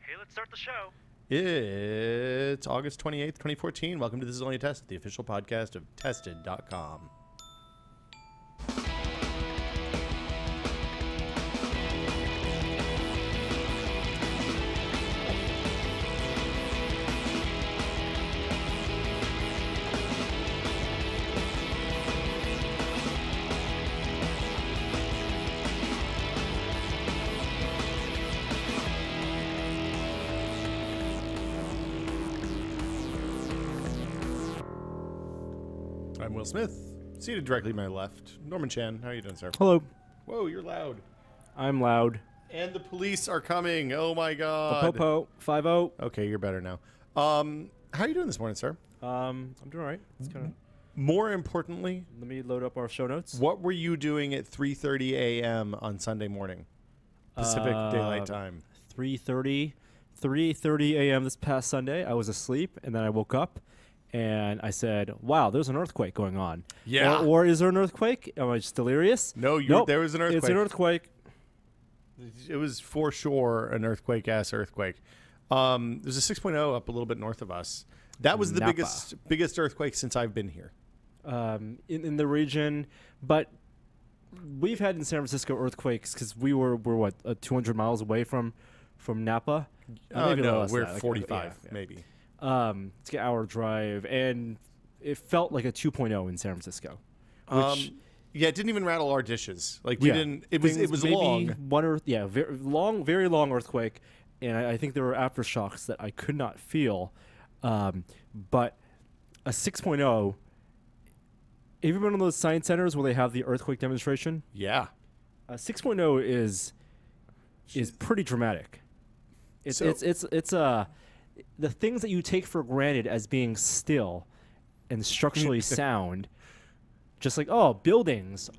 Okay, let's start the show. It's August 28th, 2014. Welcome to This Is Only a Test, the official podcast of Tested.com. I'm Will Smith, seated directly to my left. Norman Chan, how are you doing, sir? Hello. Whoa, you're loud. I'm loud. And the police are coming. Oh my god. Popo 5-0. Okay, you're better now. How are you doing this morning, sir? I'm doing all right. It's kind of. More importantly, Let me load up our show notes. what were you doing at 3:30 a.m. on Sunday morning? Pacific Daylight Time. 3:30 a.m. this past Sunday. I was asleep, and then I woke up, and I said, "Wow, there's an earthquake going on." Yeah. Or is there an earthquake? Am I just delirious? No, Nope. there was an earthquake. It's an earthquake. It was for sure an earthquake-ass earthquake. There's a 6.0 up a little bit north of us. That was the Napa. biggest earthquake since I've been here. In the region, but we've had in San Francisco earthquakes because we're what 200 miles away from Napa. Maybe a little No, less we're than that, 45 yeah. maybe. It's an hour drive, and it felt like a 2.0 in San Francisco. Which, Yeah, it didn't even rattle our dishes. Like we yeah, didn't. It was maybe long. very long earthquake, and I think there were aftershocks that I could not feel. But a 6.0. Have you been on those science centers where they have the earthquake demonstration? Yeah. A 6.0 is pretty dramatic. It's the things that you take for granted as being still and structurally sound, just like buildings.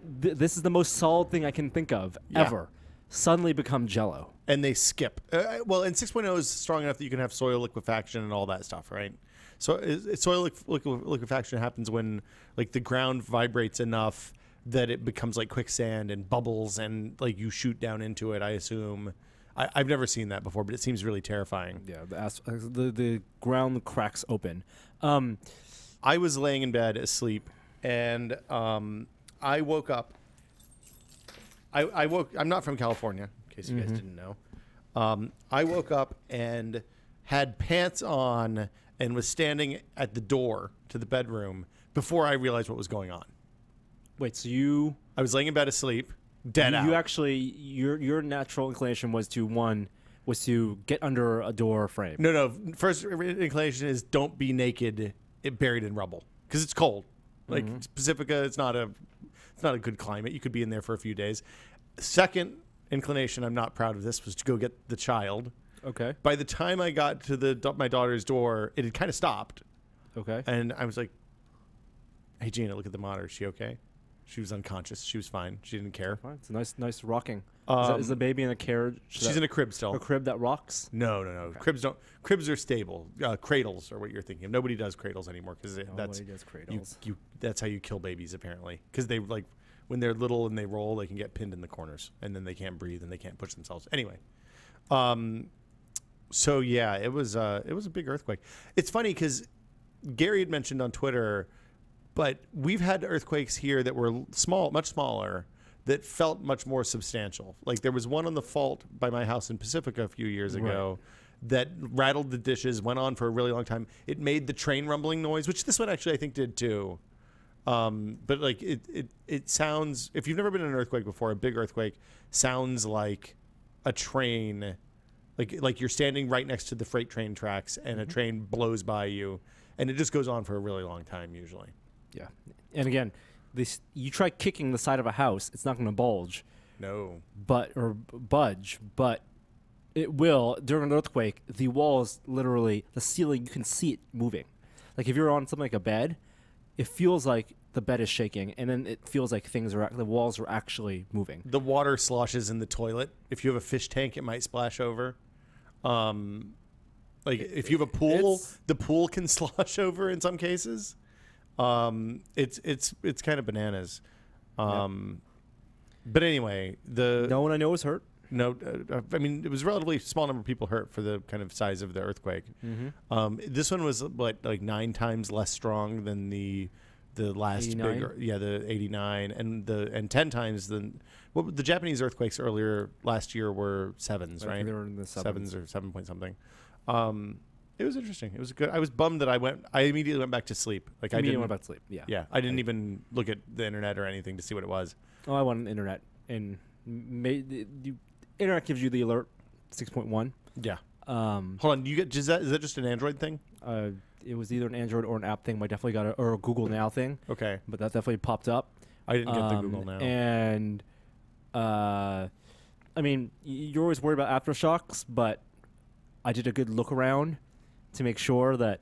This is the most solid thing I can think of ever. Suddenly become jello. And they skip. Well, and 6.0 is strong enough that you can have soil liquefaction and all that stuff, right? So soil liquefaction happens when like the ground vibrates enough that it becomes like quicksand and bubbles and like you shoot down into it, I assume. I've never seen that before, but it seems really terrifying. Yeah, the ground cracks open. I was laying in bed asleep, and I woke up. I woke. I'm not from California, in case you guys didn't know. I woke up and had pants on and was standing at the door to the bedroom before I realized what was going on. Wait, so I was laying in bed asleep, dead out. You actually your natural inclination was to get under a door frame. No. First inclination is don't be naked, buried in rubble, because it's cold. Like Pacifica, it's not a good climate. You could be in there for a few days. Second inclination, I'm not proud of this, was to go get the child. Okay. By the time I got to my daughter's door, it had kind of stopped, Okay. and I was like, "Hey, Gina, look at the monitor. Is she okay?" She was unconscious. She was fine. She didn't care. Fine. It's a nice rocking. Is the baby in a carriage? She's in a crib still. A crib that rocks? No. Okay. Cribs are stable. Cradles are what you're thinking of. Nobody does cradles anymore because Nobody does cradles. that's how you kill babies apparently. Because they like when they're little and they roll, they can get pinned in the corners and then they can't breathe and they can't push themselves. Anyway, so yeah, it was a big earthquake. It's funny because Gary had mentioned on Twitter, but we've had earthquakes here that were small, much smaller, that felt much more substantial. Like there was one on the fault by my house in Pacifica a few years ago that rattled the dishes, went on for a really long time. It made the train rumbling noise, which this one actually I think did too. But like it sounds, if you've never been in an earthquake before, a big earthquake sounds like a train, like you're standing right next to the freight train tracks and a train blows by you, and it just goes on for a really long time usually. Yeah. And again, you try kicking the side of a house, it's not going to bulge. No. Or budge, but it will. During an earthquake, the walls, literally, the ceiling, you can see it moving. Like if you're on something like a bed, it feels like the bed is shaking, and then it feels like the walls are actually moving. The water sloshes in the toilet. If you have a fish tank, it might splash over. If you have a pool, the pool can slosh over in some cases. It's kind of bananas. But anyway, no one I know was hurt. No, I mean, it was a relatively small number of people hurt for the kind of size of the earthquake. This one was like 9 times less strong than the last 89? bigger, the 89, and 10 times than the Japanese earthquakes earlier last year were 7s, right? They were in the 7s or 7 point something. It was interesting. It was good. I was bummed that I immediately went back to sleep. Like I didn't went back to sleep. Yeah. Yeah, I didn't even look at the internet or anything to see what it was. Oh, I went on the internet, and the internet gives you the alert 6.1. Yeah. Hold on. Is that just an Android thing? It was either an Android or an app thing. But I definitely got or a Google Now thing. Okay. But that definitely popped up. I didn't get the Google Now. And I mean, you're always worried about aftershocks, but I did a good look around to make sure that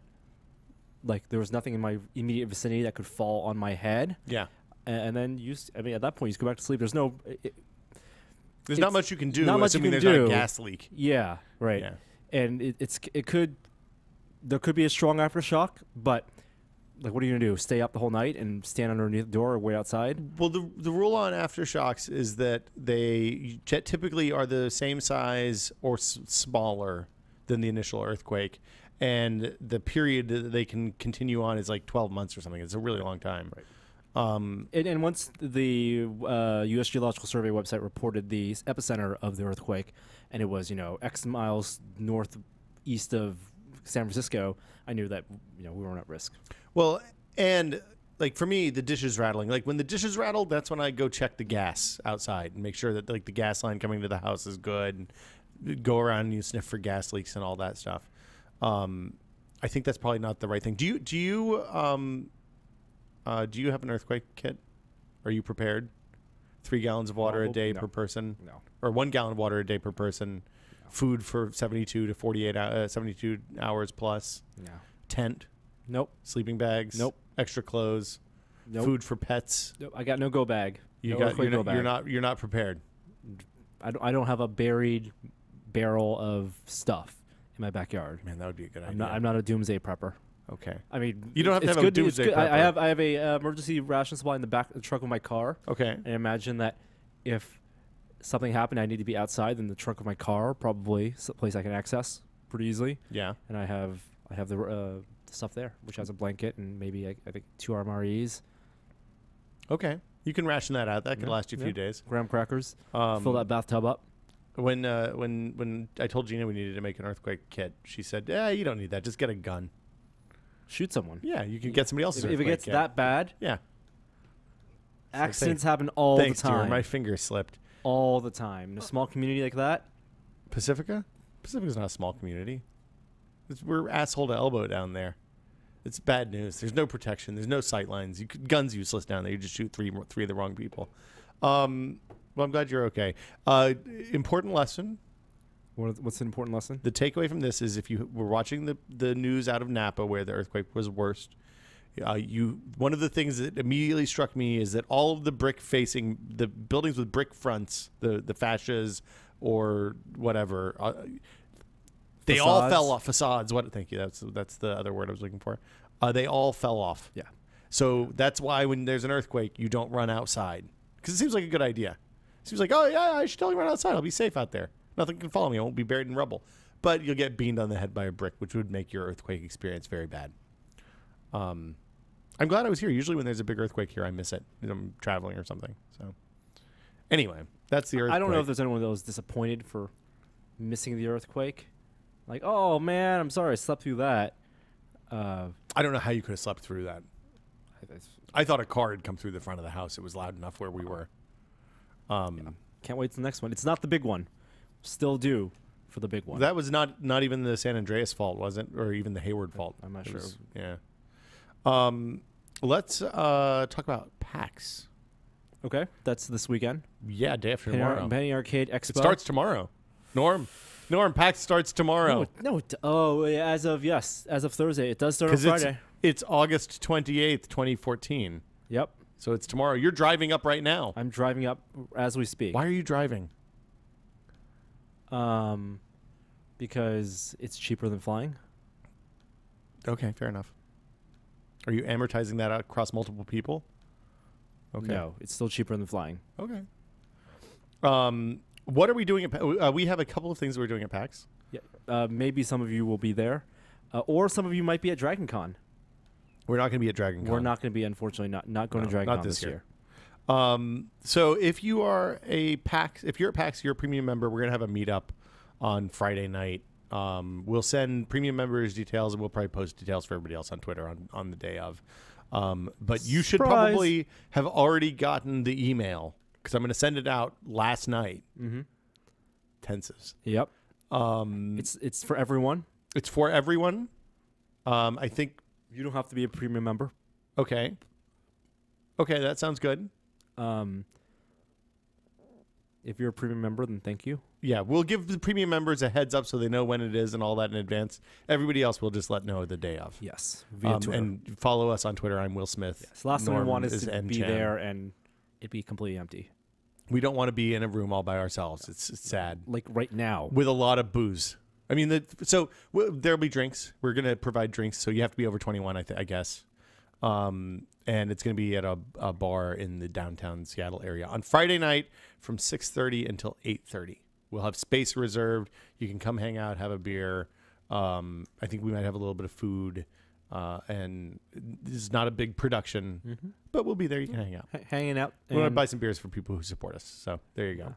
like there was nothing in my immediate vicinity that could fall on my head. Yeah. And then at that point you just go back to sleep. There's no there's not much you can do. Not much you can there's do. Not a gas leak. Yeah, right. Yeah. And there could be a strong aftershock, but like what are you gonna do? Stay up the whole night and stand underneath the door or wait outside? Well, the rule on aftershocks is that they typically are the same size or smaller than the initial earthquake, and the period that they can continue on is like 12 months or something. It's a really long time. Right. And once the U.S. Geological Survey website reported the epicenter of the earthquake, and it was X miles northeast of San Francisco, I knew that we weren't at risk. Well, and like for me, the dishes rattling. Like when the dishes rattled, that's when I go check the gas outside and make sure that like the gas line coming to the house is good. And go around and you sniff for gas leaks and all that stuff. I think that's probably not the right thing. Do you have an earthquake kit? Are you prepared? 3 gallons of water a day per person? No. Or 1 gallon of water a day per person? No. Food for 72 hours plus? No. Tent? Nope. Sleeping bags? Nope. Extra clothes? Nope. Food for pets? Nope. I got no go bag. You're not prepared. I don't have a buried barrel of stuff in my backyard. Man, that would be a good idea. I'm not a doomsday prepper. Okay. I mean, you don't have to have a doomsday prepper. I have a emergency ration supply in the back of the trunk of my car. Okay. And I imagine that if something happened, I need to be outside, then the trunk of my car probably is a place I can access pretty easily. Yeah. And I have the stuff there, which has a blanket and maybe I think 2 RMREs. Okay. You can ration that out. That could last you a few days. Graham crackers. Fill that bathtub up. When I told Gina we needed to make an earthquake kit, she said, "Yeah, you don't need that. Just get a gun. Shoot someone. Yeah, you can get somebody else's if it gets kit. that bad." Yeah. Accidents happen all the time. Stuart. My finger slipped. All the time. In a small community like that. Pacifica's not a small community. We're asshole to elbow down there. It's bad news. There's no protection. There's no sight lines. Guns useless down there. You just shoot three of the wrong people. Well, I'm glad you're okay. Important lesson. What's an important lesson? The takeaway from this is if you were watching the news out of Napa where the earthquake was worst, one of the things that immediately struck me is that all of the the buildings with brick fronts, the fascias or whatever, they all fell off. Facades. Thank you. That's the other word I was looking for. They all fell off. Yeah. So that's why when there's an earthquake, you don't run outside because it seems like a good idea. It seems like, oh yeah, I should totally run outside. I'll be safe out there. Nothing can follow me. I won't be buried in rubble. But you'll get beamed on the head by a brick, which would make your earthquake experience very bad. I'm glad I was here. Usually when there's a big earthquake here, I miss it. I'm traveling or something. So anyway, that's the earthquake. I don't know if there's anyone that was disappointed for missing the earthquake. Like, oh man, I'm sorry I slept through that. I don't know how you could have slept through that. I thought a car had come through the front of the house. It was loud enough where we were. Yeah. Can't wait till the next one. It's not the big one. Still due for the big one. That was not even the San Andreas fault, was it? Or even the Hayward fault? I'm not sure. Yeah. Let's talk about PAX. Okay. That's this weekend. Yeah, day after tomorrow. Penny Arcade Expo. It starts tomorrow. Norm, PAX starts tomorrow. As of Thursday. It does start on Friday. It's August 28th, 2014. Yep. So it's tomorrow. You're driving up right now. I'm driving up as we speak. Why are you driving? Because it's cheaper than flying. Okay, fair enough. Are you amortizing that out across multiple people? Okay. No, it's still cheaper than flying. Okay. What are we doing at we have a couple of things we're doing at PAX. Yeah. Maybe some of you will be there, or some of you might be at Dragon Con. We're not going to be at Dragon Con. We're not going to be, unfortunately, not going to Dragon Con this year. So if you are if you're at PAX, you're a premium member, we're going to have a meetup on Friday night. We'll send premium members details, and we'll probably post details for everybody else on Twitter on the day of. But you should probably have already gotten the email, because I'm going to send it out last night. Mm-hmm. Tenses. Yep. It's for everyone. It's for everyone. I think you don't have to be a premium member. Okay, that sounds good. If you're a premium member, then thank you. Yeah, we'll give the premium members a heads up so they know when it is and all that in advance. Everybody else will just let know the day of. Yes, via Twitter. And follow us on Twitter. I'm Will Smith. Yes, last thing we want is to be there and it be completely empty. We don't want to be in a room all by ourselves. It's sad. Like right now. With a lot of booze. I mean, there'll be drinks. We're going to provide drinks, so you have to be over 21, I guess. And it's going to be at a bar in the downtown Seattle area on Friday night from 6:30 until 8:30. We'll have space reserved. You can come hang out, have a beer. I think we might have a little bit of food. And this is not a big production, but we'll be there. You can hang out. Hanging out. We're going to buy some beers for people who support us. So there you go.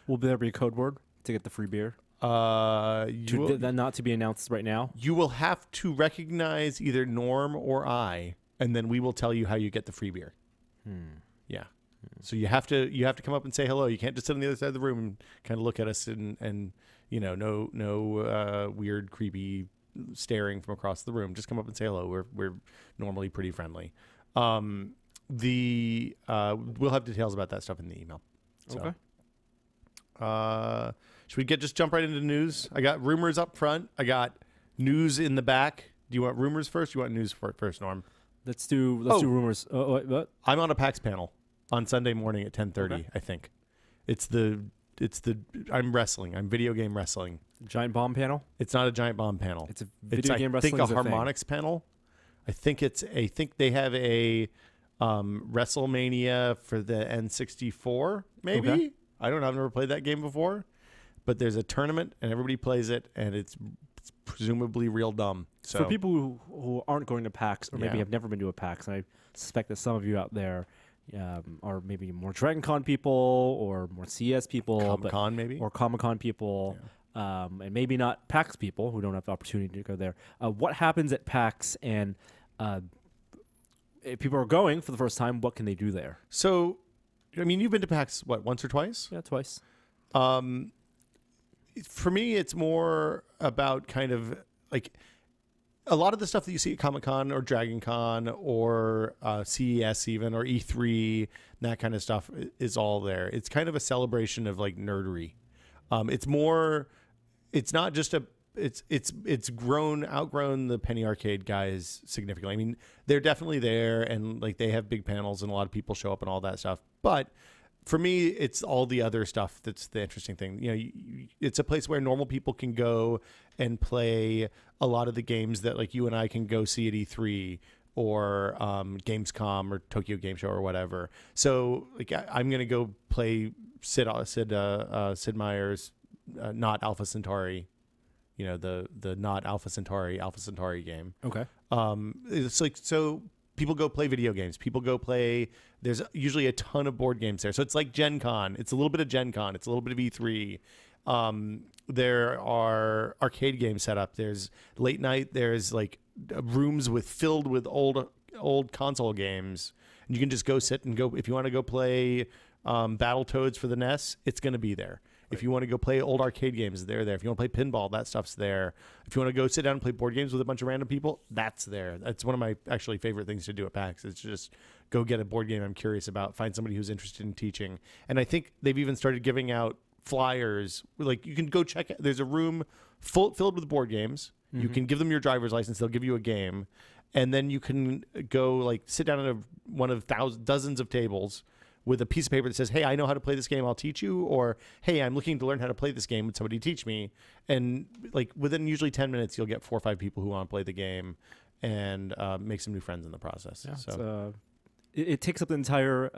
Will there be a code word to get the free beer? Not to be announced right now. You will have to recognize either Norm or I, and then we will tell you how you get the free beer. Yeah. So you have to come up and say hello. You can't just sit on the other side of the room and kind of look at us and no weird, creepy staring from across the room. Just come up and say hello. We're normally pretty friendly. We'll have details about that stuff in the email. So, okay. Should we just jump right into news? I got rumors up front. I got news in the back. Do you want rumors first? Do you want news first, Norm? Let's do rumors. What? I'm on a PAX panel on Sunday morning at 10:30. Okay. I think I'm wrestling. I'm video game wrestling. Giant bomb panel? It's not a giant bomb panel. It's a video game wrestling. I think a harmonics panel. I think they have a WrestleMania for the N64. Maybe. Okay. I don't know. I've never played that game before. But there's a tournament and everybody plays it, and it's presumably real dumb. So for people who aren't going to PAX or maybe have never been to a PAX, and I suspect that some of you out there are maybe more Dragon Con people or more CS people, Comic-Con maybe, or Comic-Con people, and maybe not PAX people who don't have the opportunity to go there. What happens at PAX, and if people are going for the first time, what can they do there? So, I mean, you've been to PAX once or twice? Yeah, twice. For me, it's more about kind of like a lot of the stuff that you see at Comic-Con or Dragon Con or CES even, or E3, that kind of stuff is all there. It's kind of a celebration of like nerdery. It's not just it's outgrown the Penny Arcade guys significantly. I mean, they're definitely there, and like they have big panels and a lot of people show up and all that stuff. But for me, it's all the other stuff that's the interesting thing. You know, it's a place where normal people can go and play a lot of the games that like you and I can go see at E3 or Gamescom or Tokyo Game Show or whatever. So like I'm gonna go play Sid Meier's Not Alpha Centauri. You know, the Not Alpha Centauri game. Okay. It's like, so people go play video games. People go play. There's usually a ton of board games there. So it's like Gen Con. It's a little bit of Gen Con. It's a little bit of E3. There are arcade games set up. There's late night. There's like rooms filled with old console games. And you can just go sit and go. If you want to go play Battletoads for the NES, it's going to be there. If you want to go play old arcade games, they're there. If you want to play pinball, that stuff's there. If you want to go sit down and play board games with a bunch of random people, that's there. That's one of my actually favorite things to do at PAX. It's just go get a board game I'm curious about, find somebody who's interested in teaching. And I think they've even started giving out flyers. Like you can go check it. There's a room filled with board games. Mm-hmm. You can give them your driver's license. They'll give you a game. And then you can go like sit down at one of dozens of tables with a piece of paper that says, hey, I know how to play this game, I'll teach you. Or, hey, I'm looking to learn how to play this game. Would somebody teach me? And like within usually 10 minutes, you'll get 4 or 5 people who want to play the game and make some new friends in the process. Yeah, so it takes up the entire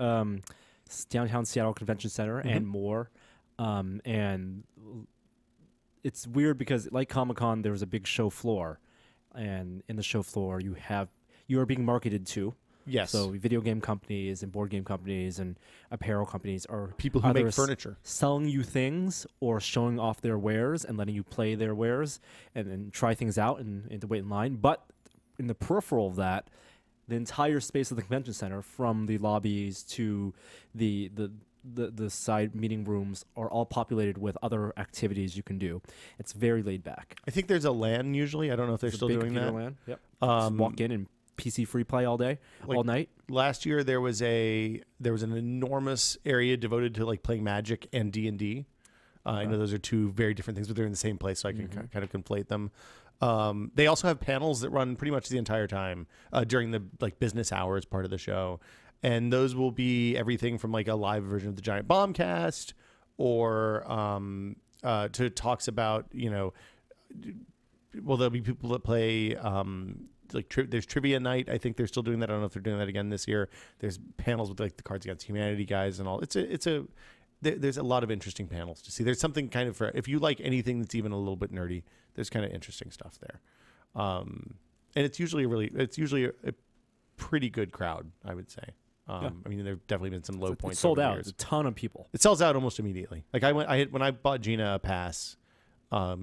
downtown Seattle Convention Center and more. And it's weird because like Comic-Con, there was a big show floor, and in the show floor you are being marketed to. Yes. So video game companies and board game companies and apparel companies are people who either make furniture, selling you things or showing off their wares and letting you play their wares and try things out and to wait in line. But in the peripheral of that, the entire space of the convention center, from the lobbies to the side meeting rooms, are all populated with other activities you can do. It's very laid back. I think there's a LAN usually. I don't know if they're still doing that. LAN. Yep. Just walk in and PC free play all day, all night. Last year there was an enormous area devoted to like playing Magic and D&D. I know those are two very different things, but they're in the same place, so I can kind of conflate them. They also have panels that run pretty much the entire time during the like business hours part of the show, and those will be everything from like a live version of the Giant Bombcast or to talks about there'll be people that play. There's trivia night. I think they're still doing that. I don't know if they're doing that again this year. There's panels with like the Cards Against Humanity guys and all. There's a lot of interesting panels to see. There's something kind of for if you like anything that's even a little bit nerdy. There's kind of interesting stuff there, and it's usually a pretty good crowd, I would say. I mean, there've definitely been some low points. It's sold over the out. years. It's a ton of people. It sells out almost immediately. Like when I bought Gina a pass,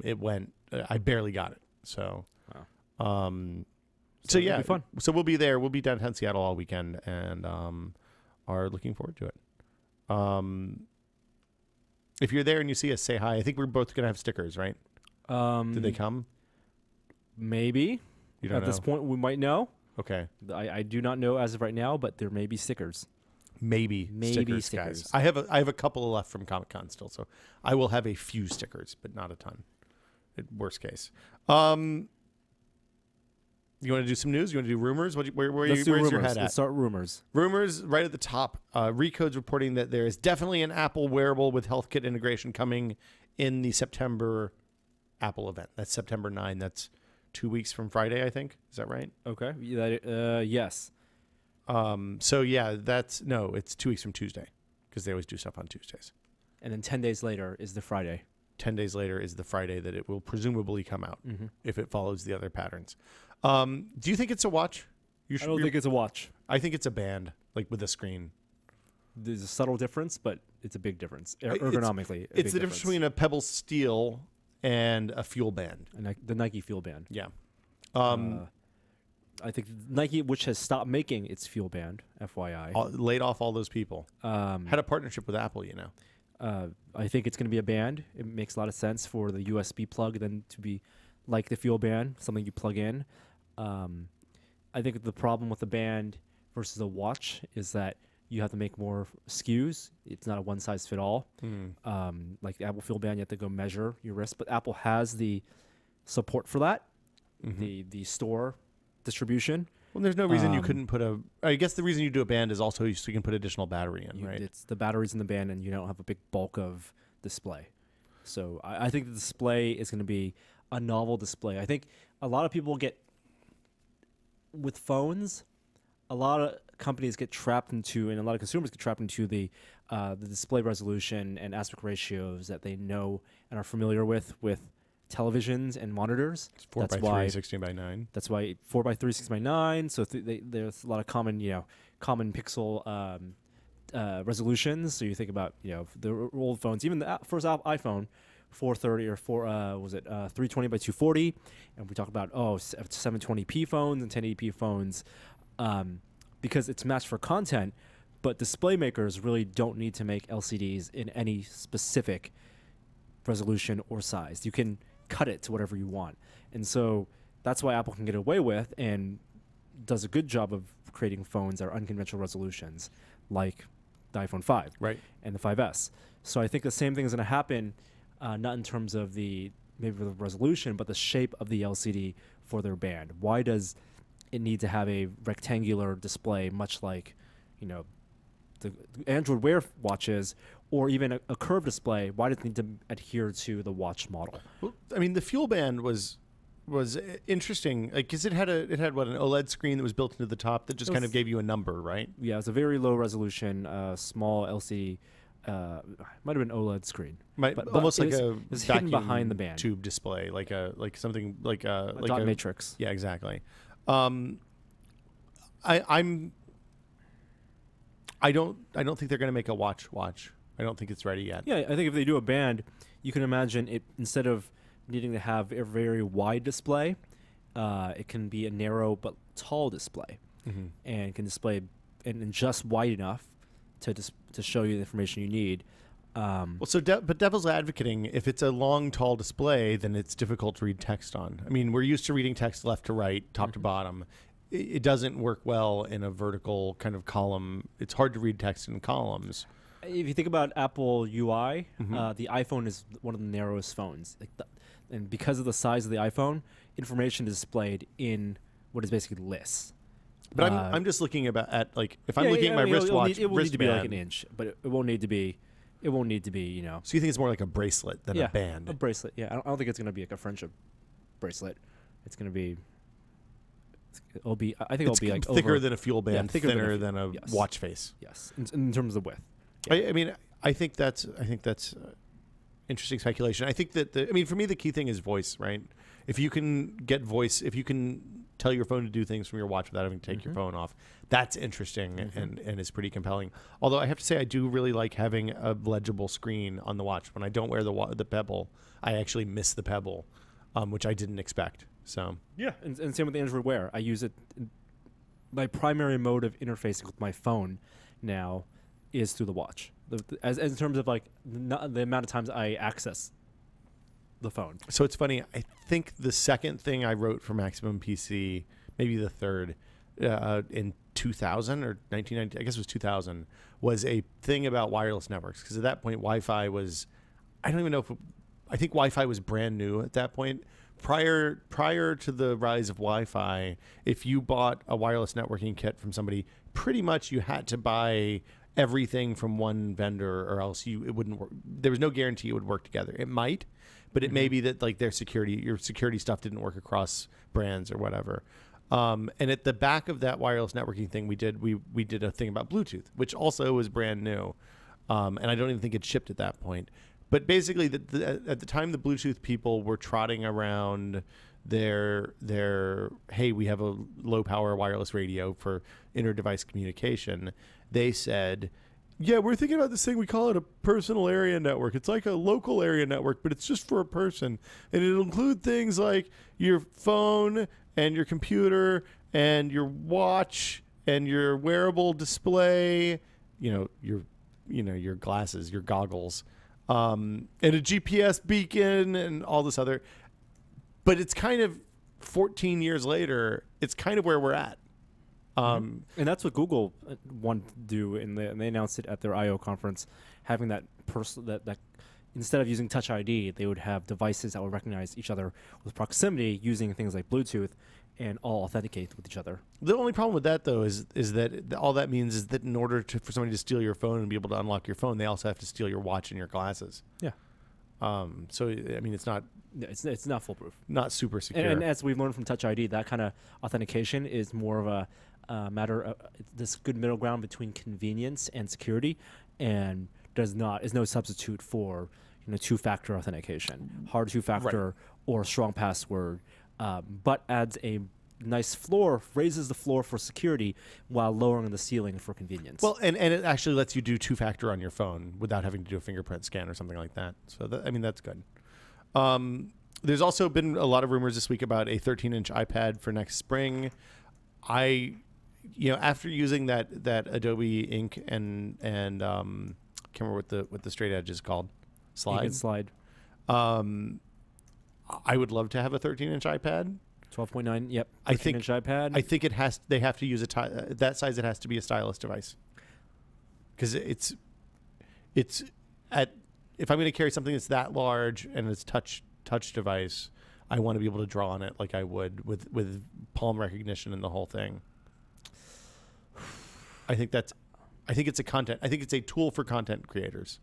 it went. I barely got it. So. Wow. So yeah, it'll be fun. So we'll be there. We'll be downtown Seattle all weekend, and are looking forward to it. If you're there and you see us, say hi. I think we're both gonna have stickers, right? Did they come? Maybe. You don't At know. this point, we might know. Okay. I do not know as of right now, but there may be stickers. Maybe stickers, guys. I have a couple left from Comic-Con still, so I will have a few stickers, but not a ton. Worst case. You want to do some news? You want to do rumors? Where's your head at? Let's start rumors. Rumors right at the top. Recode's reporting that there is definitely an Apple wearable with HealthKit integration coming in the September Apple event. That's September 9. That's 2 weeks from Friday, I think. Is that right? Okay. Yes. So yeah, it's 2 weeks from Tuesday because they always do stuff on Tuesdays. And then 10 days later is the Friday. 10 days later is the Friday that it will presumably come out if it follows the other patterns. Do you think it's a watch? I don't think it's a watch. I think it's a band, like with a screen. There's a subtle difference, but it's a big difference. Ergonomically, it's the difference between a Pebble Steel and a Fuel Band. And the Nike Fuel Band. Yeah. I think Nike, which has stopped making its Fuel Band, FYI. Laid off all those people. Had a partnership with Apple, I think it's going to be a band. It makes a lot of sense for the USB plug then to be like the Fuel Band, something you plug in. I think the problem with the band versus a watch is that you have to make more SKUs. It's not a one-size-fit-all. Like the Apple Fuel Band, you have to go measure your wrist. But Apple has the support for that, the store distribution. Well, there's no reason you couldn't put I guess the reason you do a band is also so you can put additional battery in, right? It's the batteries in the band, and you don't have a big bulk of display. So I think the display is going to be a novel display. I think a lot of people get, with phones, a lot of companies get trapped into, and a lot of consumers get trapped into the display resolution and aspect ratios that they know and are familiar with televisions and monitors. It's 4:3, 16 by 9. That's why 4:3, 6 by 9. So there's a lot of common pixel resolutions. So you think about the old phones, even the first iPhone, 430 or 320 by 240, and we talk about 720p phones and 1080p phones, because it's matched for content. But display makers really don't need to make LCDs in any specific resolution or size. You can cut it to whatever you want. And so that's why Apple can get away with and does a good job of creating phones that are unconventional resolutions, like the iPhone 5 and the 5S. So I think the same thing is going to happen, not in terms of maybe the resolution, but the shape of the LCD for their band. Why does it need to have a rectangular display, much like the Android Wear watches, or even a curved display? Why does it need to adhere to the watch model? Well, I mean, the Fuel Band was interesting, because it had an OLED screen that was built into the top that just kind of gave you a number, right? Yeah, it's a very low resolution, small LCD might have been OLED screen, almost like it was hidden behind the band tube display, like something like a dot matrix. Yeah, exactly. I don't think they're going to make a watch. I don't think it's ready yet. Yeah, I think if they do a band, you can imagine it, instead of needing to have a very wide display, it can be a narrow but tall display, and can display and just wide enough to show you the information you need. But devil's advocating, if it's a long, tall display, then it's difficult to read text on. I mean, we're used to reading text left to right, top to bottom. It doesn't work well in a vertical kind of column. It's hard to read text in columns. If you think about Apple UI, the iPhone is one of the narrowest phones. And because of the size of the iPhone, information is displayed in what is basically lists. But I'm just looking at like, if I'm looking at my wristwatch, it will need to be like an inch, but it won't need to be. It won't need to be, you know. So you think it's more like a bracelet than a band? A bracelet. Yeah, I don't think it's going to be like a friendship bracelet. It's going to be. It'll be. I think it'll be like thicker than a fuel band, thinner than a yes. watch face. Yes, in terms of width. Yeah. I mean, I think that's interesting speculation. I think that for me, the key thing is voice, right? If you can get voice, if you can tell your phone to do things from your watch without having to take your phone off, that's interesting and is pretty compelling. Although I have to say, I do really like having a legible screen on the watch. When I don't wear the Pebble, I actually miss the Pebble, which I didn't expect. So yeah, and same with the Android Wear. I use it. My primary mode of interfacing with my phone now is through the watch. As in terms of like the amount of times I access the phone. So it's funny. I think the second thing I wrote for Maximum PC, maybe the third, in 2000 or 1990, I guess it was 2000, was a thing about wireless networks. Because at that point, Wi-Fi was, I don't even know I think Wi-Fi was brand new at that point. Prior to the rise of Wi-Fi, if you bought a wireless networking kit from somebody, pretty much you had to buy everything from one vendor, or else it wouldn't work. There was no guarantee it would work together. It might, but it may be that like your security stuff didn't work across brands or whatever. And at the back of that wireless networking thing, we did a thing about Bluetooth, which also was brand new, and I don't even think it shipped at that point. But basically, at the time, the Bluetooth people were trotting around their hey, we have a low power wireless radio for inter-device communication. They said, yeah, we're thinking about this thing. We call it a personal area network. It's like a local area network, but it's just for a person. And it'll include things like your phone and your computer and your watch and your wearable display, your glasses, your goggles, and a GPS beacon and all this other. But it's kind of 14 years later, it's kind of where we're at. And that's what Google wanted to do, and they announced it at their I/O conference, having that that instead of using Touch ID, they would have devices that would recognize each other with proximity using things like Bluetooth and all authenticate with each other. The only problem with that, though, is that all that means is that in order for somebody to steal your phone and be able to unlock your phone, they also have to steal your watch and your glasses. Yeah. So I mean, it's not foolproof, not super secure. And as we've learned from Touch ID, that kind of authentication is more of a matter of this good middle ground between convenience and security, and is no substitute for two-factor authentication, hard two-factor or strong password, but adds a nice floor, raises the floor for security while lowering the ceiling for convenience. Well, and it actually lets you do two-factor on your phone without having to do a fingerprint scan or something like that. So that's good. There's also been a lot of rumors this week about a 13-inch iPad for next spring. After using that Adobe Ink and can't remember what the straight edge is called, Slide. I would love to have a 13-inch iPad. 12.9. Yep. 13-inch iPad. I think they have to use that size. It has to be a stylus device because it's if I'm going to carry something that's that large and it's touch device, I want to be able to draw on it like I would with palm recognition and the whole thing. I think it's a tool for content creators.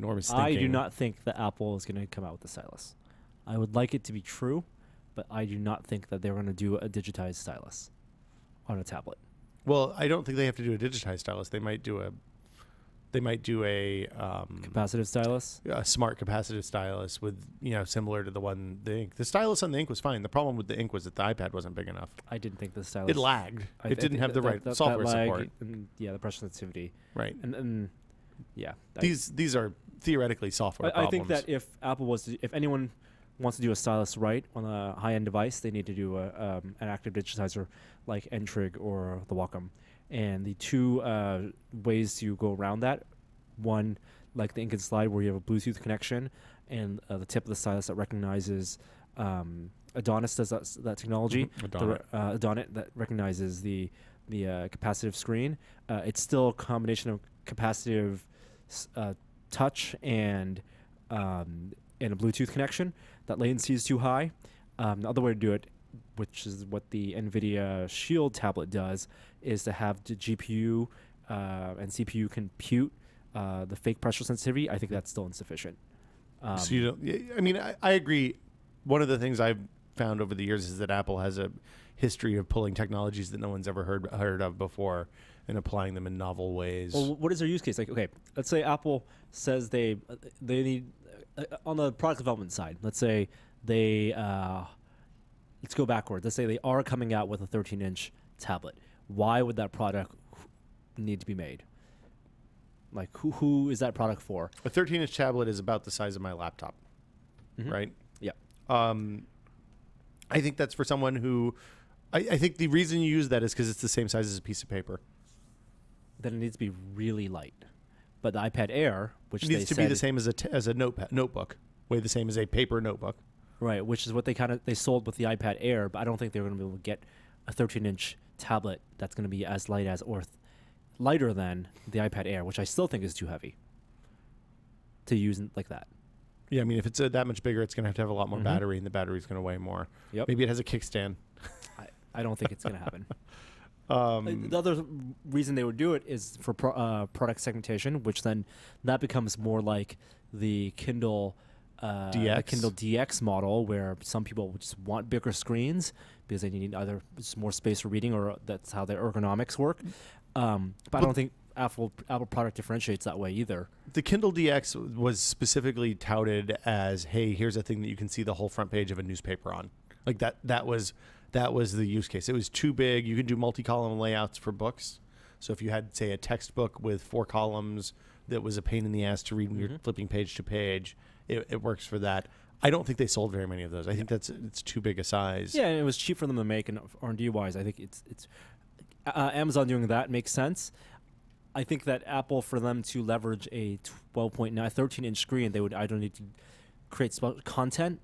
Norm is thinking. I do not think that Apple is going to come out with the stylus. I would like it to be true, but I do not think that they're going to do a digitized stylus on a tablet. Well, I don't think they have to do a digitized stylus. They might do a Capacitive stylus. a smart capacitive stylus with similar to the ink. The stylus on the ink was fine. The problem with the ink was that the iPad wasn't big enough. I didn't think the stylus. It lagged. It didn't have the right software support. And, yeah, the pressure sensitivity. Right. And yeah. These are theoretically software problems. I think that if anyone wants to do a stylus right on a high-end device, they need to do an active digitizer like N-Trig or the Wacom. And the two ways to go around that, one, like the Ink and Slide, where you have a Bluetooth connection, and the tip of the stylus that recognizes Adonis does that technology. Adonit that recognizes the capacitive screen. It's still a combination of capacitive touch and a Bluetooth connection. That latency is too high. The other way to do it, which is what the NVIDIA Shield tablet does, is to have the GPU and CPU compute the fake pressure sensitivity. I think that's still insufficient. So you don't. I mean, I agree. One of the things I've found over the years is that Apple has a history of pulling technologies that no one's ever heard of before and applying them in novel ways. Well, what is their use case? Like, okay, let's say Apple says they need on the product development side. Let's say they let's go backwards. Let's say they are coming out with a 13-inch tablet. Why would that product need to be made? Like, who is that product for? A 13-inch tablet is about the size of my laptop, right? Yeah. I think that's for someone who... I think the reason you use that is because it's the same size as a piece of paper. Then it needs to be really light. But the iPad Air, which it needs to be the same as a notebook, weigh the same as a paper notebook. Right, which is what they sold with the iPad Air, but I don't think they're going to be able to get a 13-inch tablet that's going to be as light as or lighter than the iPad Air, which I still think is too heavy to use like that. Yeah, I mean, if it's that much bigger, it's going to have a lot more battery, and the battery's going to weigh more. Yep. Maybe it has a kickstand. I don't think it's going to happen. The other reason they would do it is for product segmentation, which then that becomes more like the Kindle DX. The Kindle DX model, where some people just want bigger screens because they need either just more space for reading, or that's how their ergonomics work. But I don't think Apple product differentiates that way either. The Kindle DX was specifically touted as, hey, here's a thing that you can see the whole front page of a newspaper on. Like that was the use case. It was too big. You can do multi-column layouts for books. So if you had, say, a textbook with 4 columns that was a pain in the ass to read when you're flipping page to page, it works for that. I don't think they sold very many of those. I think it's too big a size. Yeah, and it was cheap for them to make, and R&D wise, I think it's Amazon doing that makes sense. I think that Apple, for them to leverage a 13-inch screen, they would either need to create content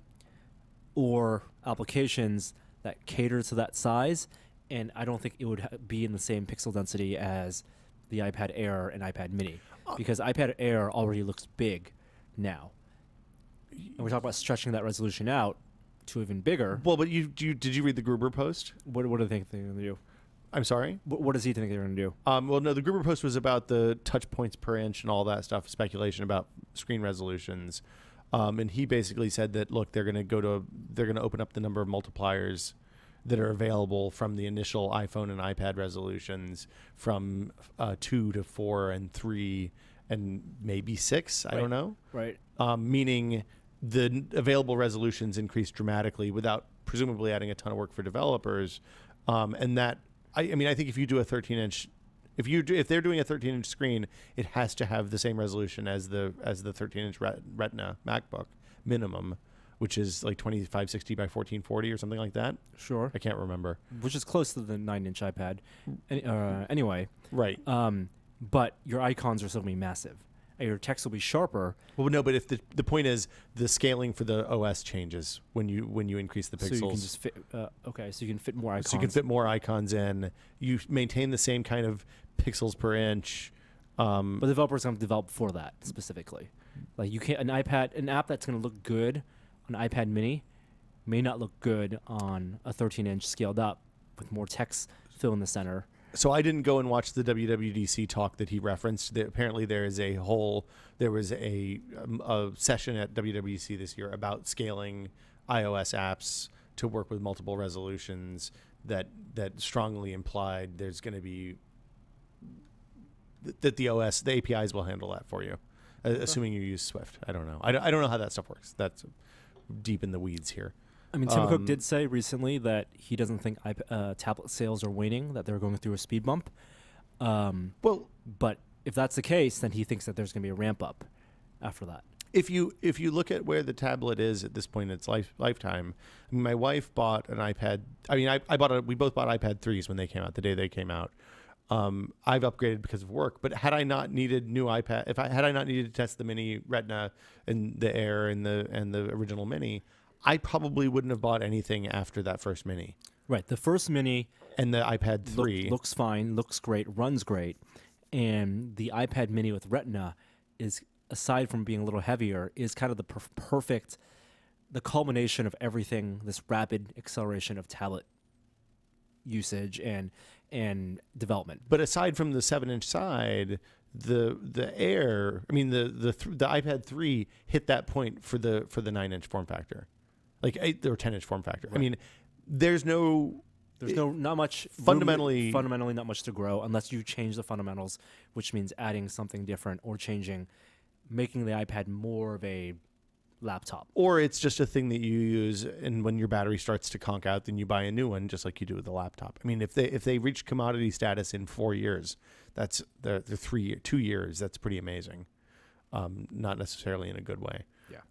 or applications that cater to that size, and I don't think it would be in the same pixel density as the iPad Air and iPad Mini, because iPad Air already looks big now. And we're talking about stretching that resolution out to even bigger. Well, but did you read the Gruber post? What do they think they're going to do? I'm sorry? What does he think they're going to do? Well, no, the Gruber post was about the touch points per inch and all that stuff, speculation about screen resolutions. And he basically said that, look, they're going to open up the number of multipliers that are available from the initial iPhone and iPad resolutions from 2 to 4 and 3 and maybe 6. I don't know. Right. Meaning the available resolutions increase dramatically without presumably adding a ton of work for developers. And that, I mean, I think if you do a 13-inch, if they're doing a 13-inch screen, it has to have the same resolution as the 13-inch Retina MacBook minimum, which is like 2560 by 1440 or something like that. Sure. I can't remember. Which is close to the 9-inch iPad. Anyway. Right. But your icons are still going to be massive. Your text will be sharper. Well, no, but if the point is the scaling for the OS changes when you increase the pixels. So you can just fit. So you can fit more icons. So you can fit more icons in. You maintain the same kind of pixels per inch. But the developers are going to develop for that specifically. Like you can't an app that's going to look good on iPad Mini may not look good on a 13-inch scaled up with more text fill in the center. So I didn't go and watch the WWDC talk that he referenced. Apparently there was a session at WWDC this year about scaling iOS apps to work with multiple resolutions that strongly implied there's going to be that the OS, the APIs will handle that for you, assuming you use Swift. I don't know. I don't know how that stuff works. That's deep in the weeds here. I mean, Tim Cook did say recently that he doesn't think tablet sales are waning, that they're going through a speed bump. But if that's the case, then he thinks that there's going to be a ramp up after that. If you look at where the tablet is at this point in its lifetime, I mean, my wife bought an iPad. I mean, we both bought iPad 3s when they came out, the day they came out. I've upgraded because of work, but had I not needed new iPad, had I not needed to test the Mini Retina and the Air and the original Mini, I probably wouldn't have bought anything after that first Mini. Right, the first Mini and the iPad 3 looks fine, looks great, runs great, and the iPad Mini with Retina is, aside from being a little heavier, is kind of the perfect, the culmination of everything, this rapid acceleration of tablet usage and development. But aside from the 7-inch side, the Air, I mean the iPad 3 hit that point for the 9-inch form factor, like 8 or 10-inch form factor. Right. I mean, there's not much fundamentally not much to grow unless you change the fundamentals, which means adding something different or making the iPad more of a laptop. Or it's just a thing that you use, and when your battery starts to conk out, then you buy a new one, just like you do with the laptop. I mean, if they reach commodity status in 4 years, that's they're 2 years. That's pretty amazing. Not necessarily in a good way. Yeah.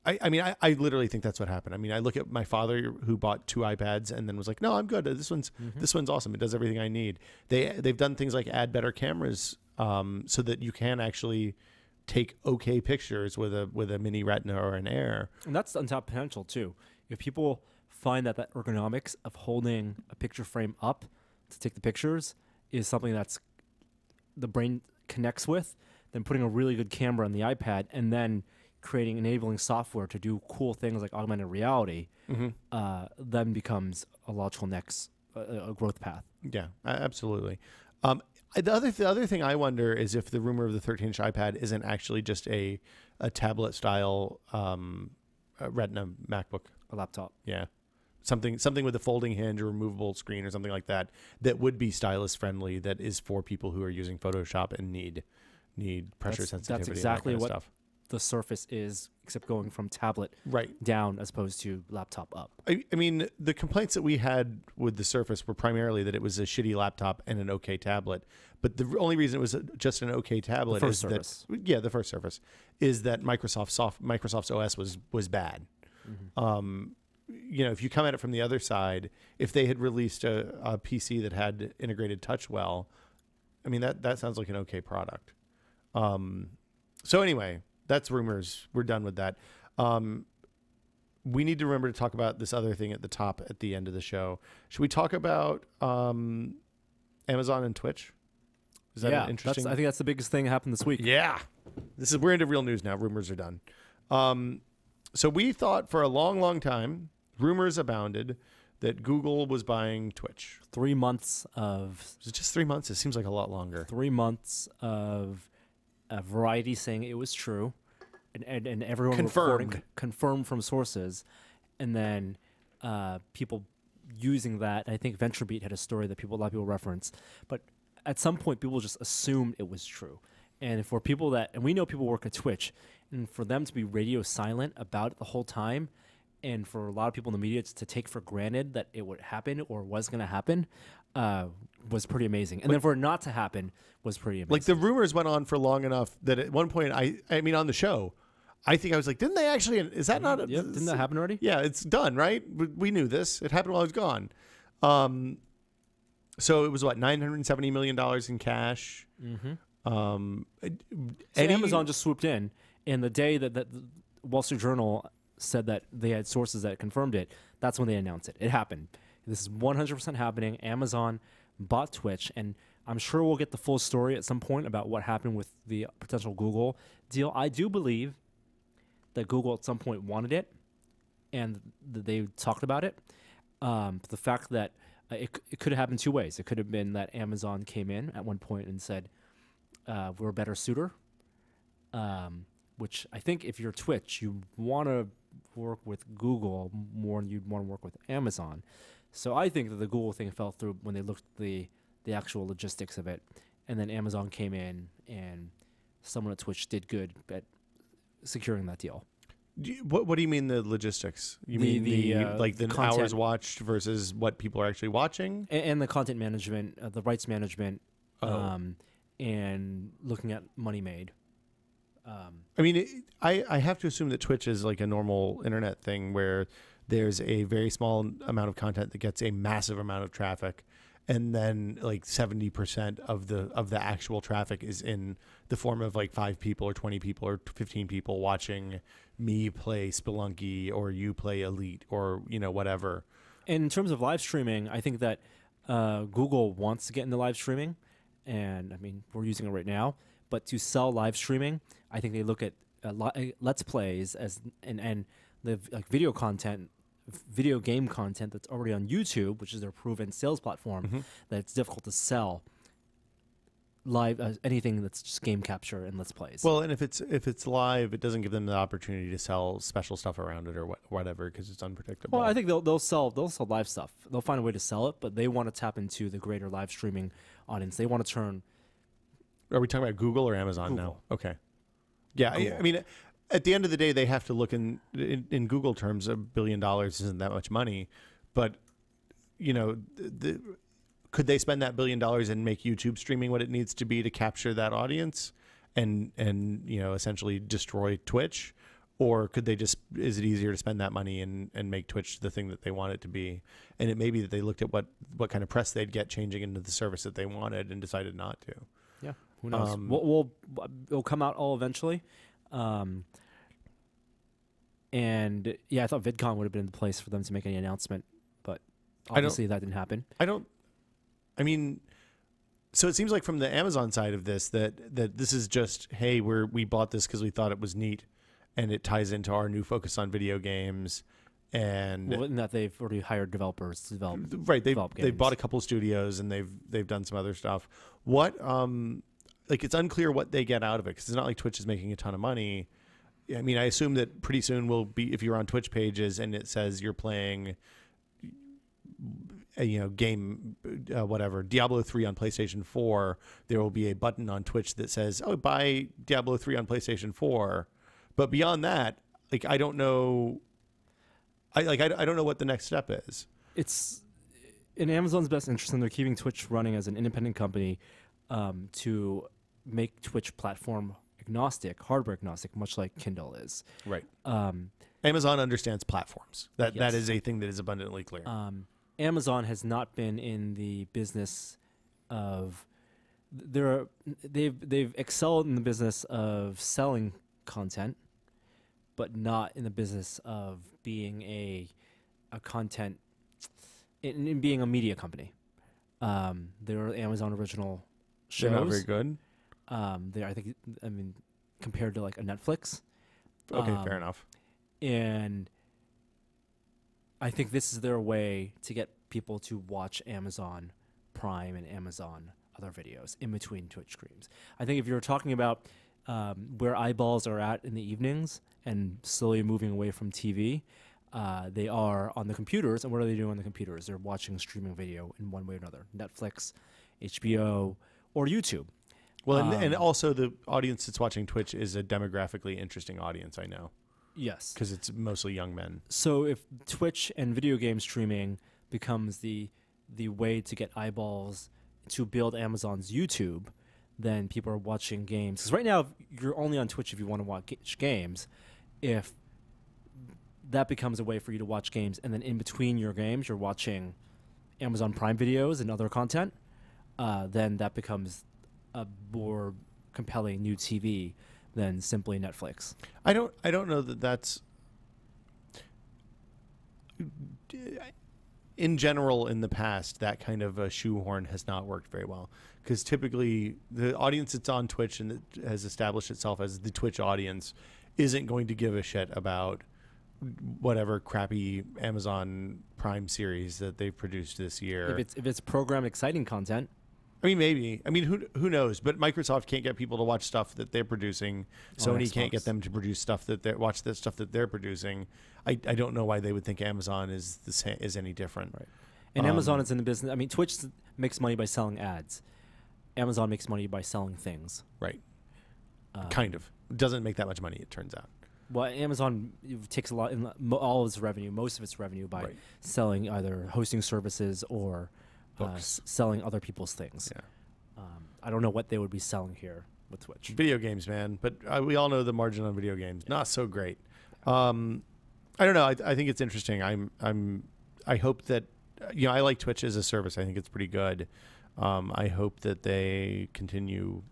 I mean, I literally think that's what happened. I mean, I look at my father who bought 2 iPads and then was like, "No, I'm good. This one's awesome. It does everything I need." They've done things like add better cameras, so that you can actually take okay pictures with a Mini Retina or an Air. And that's untapped potential too. If people find that ergonomics of holding a picture frame up to take the pictures is something that's the brain connects with, then putting a really good camera on the iPad and then enabling software to do cool things like augmented reality, then becomes a logical next a growth path. Yeah, absolutely. The other thing I wonder is if the rumor of the 13-inch iPad isn't actually just a tablet style Retina MacBook, a laptop. Yeah, something with a folding hinge or removable screen or something like that would be stylus friendly. That is for people who are using Photoshop and need pressure sensitivity. That's exactly and that kind what of stuff. The Surface is, except going from tablet down as opposed to laptop up. I mean, the complaints that we had with the Surface were primarily that it was a shitty laptop and an okay tablet. But the only reason it was just an okay tablet the first Surface is that Microsoft's OS was bad. You know, if you come at it from the other side, if they had released a PC that had integrated touch well, I mean that sounds like an okay product. So anyway. That's rumors. We're done with that. We need to remember to talk about this other thing at the top at the end of the show. Should we talk about Amazon and Twitch? Is that an interesting? I think that's the biggest thing that happened this week. Yeah. We're into real news now. Rumors are done. So we thought for a long, long time, rumors abounded that Google was buying Twitch. 3 months of... Was it just 3 months? It seems like a lot longer. 3 months of... Variety saying it was true, and everyone confirmed from sources, and then people using that. I think VentureBeat had a story that a lot of people reference, but at some point people just assumed it was true. And for people and we know people work at Twitch, and for them to be radio silent about it the whole time, and for a lot of people in the media to take for granted that it would happen or was going to happen, was pretty amazing. And then for it not to happen was pretty amazing. Like the rumors went on for long enough that at one point, I mean, on the show, I think I was like, didn't they actually, is that not? Didn't that happen already? Yeah, it's done, right? We knew this. It happened while I was gone. So it was what, $970 million in cash. So Amazon just swooped in, and the day that the Wall Street Journal said that they had sources that confirmed it, that's when they announced it. It happened. This is 100% happening. Amazon bought Twitch, and I'm sure we'll get the full story at some point about what happened with the potential Google deal. I do believe that Google at some point wanted it, and they talked about it. The fact that it could have happened 2 ways. It could have been that Amazon came in at one point and said, we're a better suitor, which I think if you're Twitch, you want to work with Google more than you'd want to work with Amazon. So I think that the Google thing fell through when they looked at the actual logistics of it, and then Amazon came in and someone at Twitch did good at securing that deal. What do you mean the logistics? You mean the like the content, hours watched versus what people are actually watching, and the content management, the rights management, and looking at money made. I mean, I have to assume that Twitch is like a normal internet thing where there's a very small amount of content that gets a massive amount of traffic, and then like 70% of the actual traffic is in the form of like 5 people or 20 people or 15 people watching me play Spelunky or you play Elite or whatever. And in terms of live streaming, I think that Google wants to get into live streaming, and I mean we're using it right now. But to sell live streaming, I think they look at Let's Plays as and the like video content, video game content that's already on YouTube, which is their proven sales platform, that it's difficult to sell live anything that's just game capture and Let's Plays. Well, and if it's live, it doesn't give them the opportunity to sell special stuff around it or whatever because it's unpredictable. Well, I think they'll sell live stuff. They'll find a way to sell it, but they want to tap into the greater live streaming audience. They want to turn. Are we talking about Google or Amazon Google. now? Okay. Yeah, I mean, at the end of the day, they have to look in Google terms. $1 billion isn't that much money, but could they spend that $1 billion and make YouTube streaming what it needs to be to capture that audience, and essentially destroy Twitch, or could they just? Is it easier to spend that money and make Twitch the thing that they want it to be? And it may be that they looked at what kind of press they'd get changing into the service that they wanted and decided not to. Yeah. Who knows? It'll come out all eventually. And yeah, I thought VidCon would have been the place for them to make any announcement, but obviously that didn't happen. So it seems like from the Amazon side of this that this is just, hey, we bought this because we thought it was neat, and it ties into our new focus on video games. And in that they've already hired developers to develop. Right, they've bought a couple of studios and they've done some other stuff. What it's unclear what they get out of it because it's not like Twitch is making a ton of money. I mean, I assume that pretty soon will be if you're on Twitch pages and it says you're playing, game whatever Diablo 3 on PlayStation 4, there will be a button on Twitch that says, "Oh, buy Diablo 3 on PlayStation 4." But beyond that, I don't know. I don't know what the next step is. It's in Amazon's best interest, and they're keeping Twitch running as an independent company to make Twitch platform agnostic, hardware agnostic, much like Kindle is. Right. Amazon understands platforms. That is a thing that is abundantly clear. Amazon has not been in the business of they've excelled in the business of selling content, but not in the business of being a content in being a media company. They're Amazon original shows. They're not very good. I mean, compared to like a Netflix. Okay, fair enough. And I think this is their way to get people to watch Amazon Prime and Amazon other videos in between Twitch streams. I think if you're talking about where eyeballs are at in the evenings and slowly moving away from TV, they are on the computers. And what are they doing on the computers? They're watching streaming video in one way or another. Netflix, HBO, or YouTube. Well, and also the audience that's watching Twitch is a demographically interesting audience, I know. Yes. Because it's mostly young men. So if Twitch and video game streaming becomes the way to get eyeballs to build Amazon's YouTube, then people are watching games. Because right now, you're only on Twitch if you want to watch games. If that becomes a way for you to watch games, and then in between your games, you're watching Amazon Prime videos and other content, then that becomes a more compelling new TV than simply Netflix. I don't know that that's in general in the past. That kind of a shoehorn has not worked very well because typically the audience that's on Twitch and that has established itself as the Twitch audience isn't going to give a shit about whatever crappy Amazon Prime series that they've produced this year. If it's programmed exciting content. I mean, maybe. I mean, who knows? But Microsoft can't get people to watch stuff that they're producing. Sony can't get them to produce stuff that they watch the stuff that they're producing. I don't know why they would think Amazon is any different. Right. And Amazon is in the business. I mean, Twitch makes money by selling ads. Amazon makes money by selling things. Right. Kind of. Doesn't make that much money, it turns out. Well, Amazon takes a lot, all of its revenue, most of its revenue, by selling either hosting services or selling other people's things. Yeah. I don't know what they would be selling here with Twitch. Video games, man. But we all know the margin on video games. Not so great. I don't know. I think it's interesting. I hope that, I like Twitch as a service. I think it's pretty good. I hope that they continue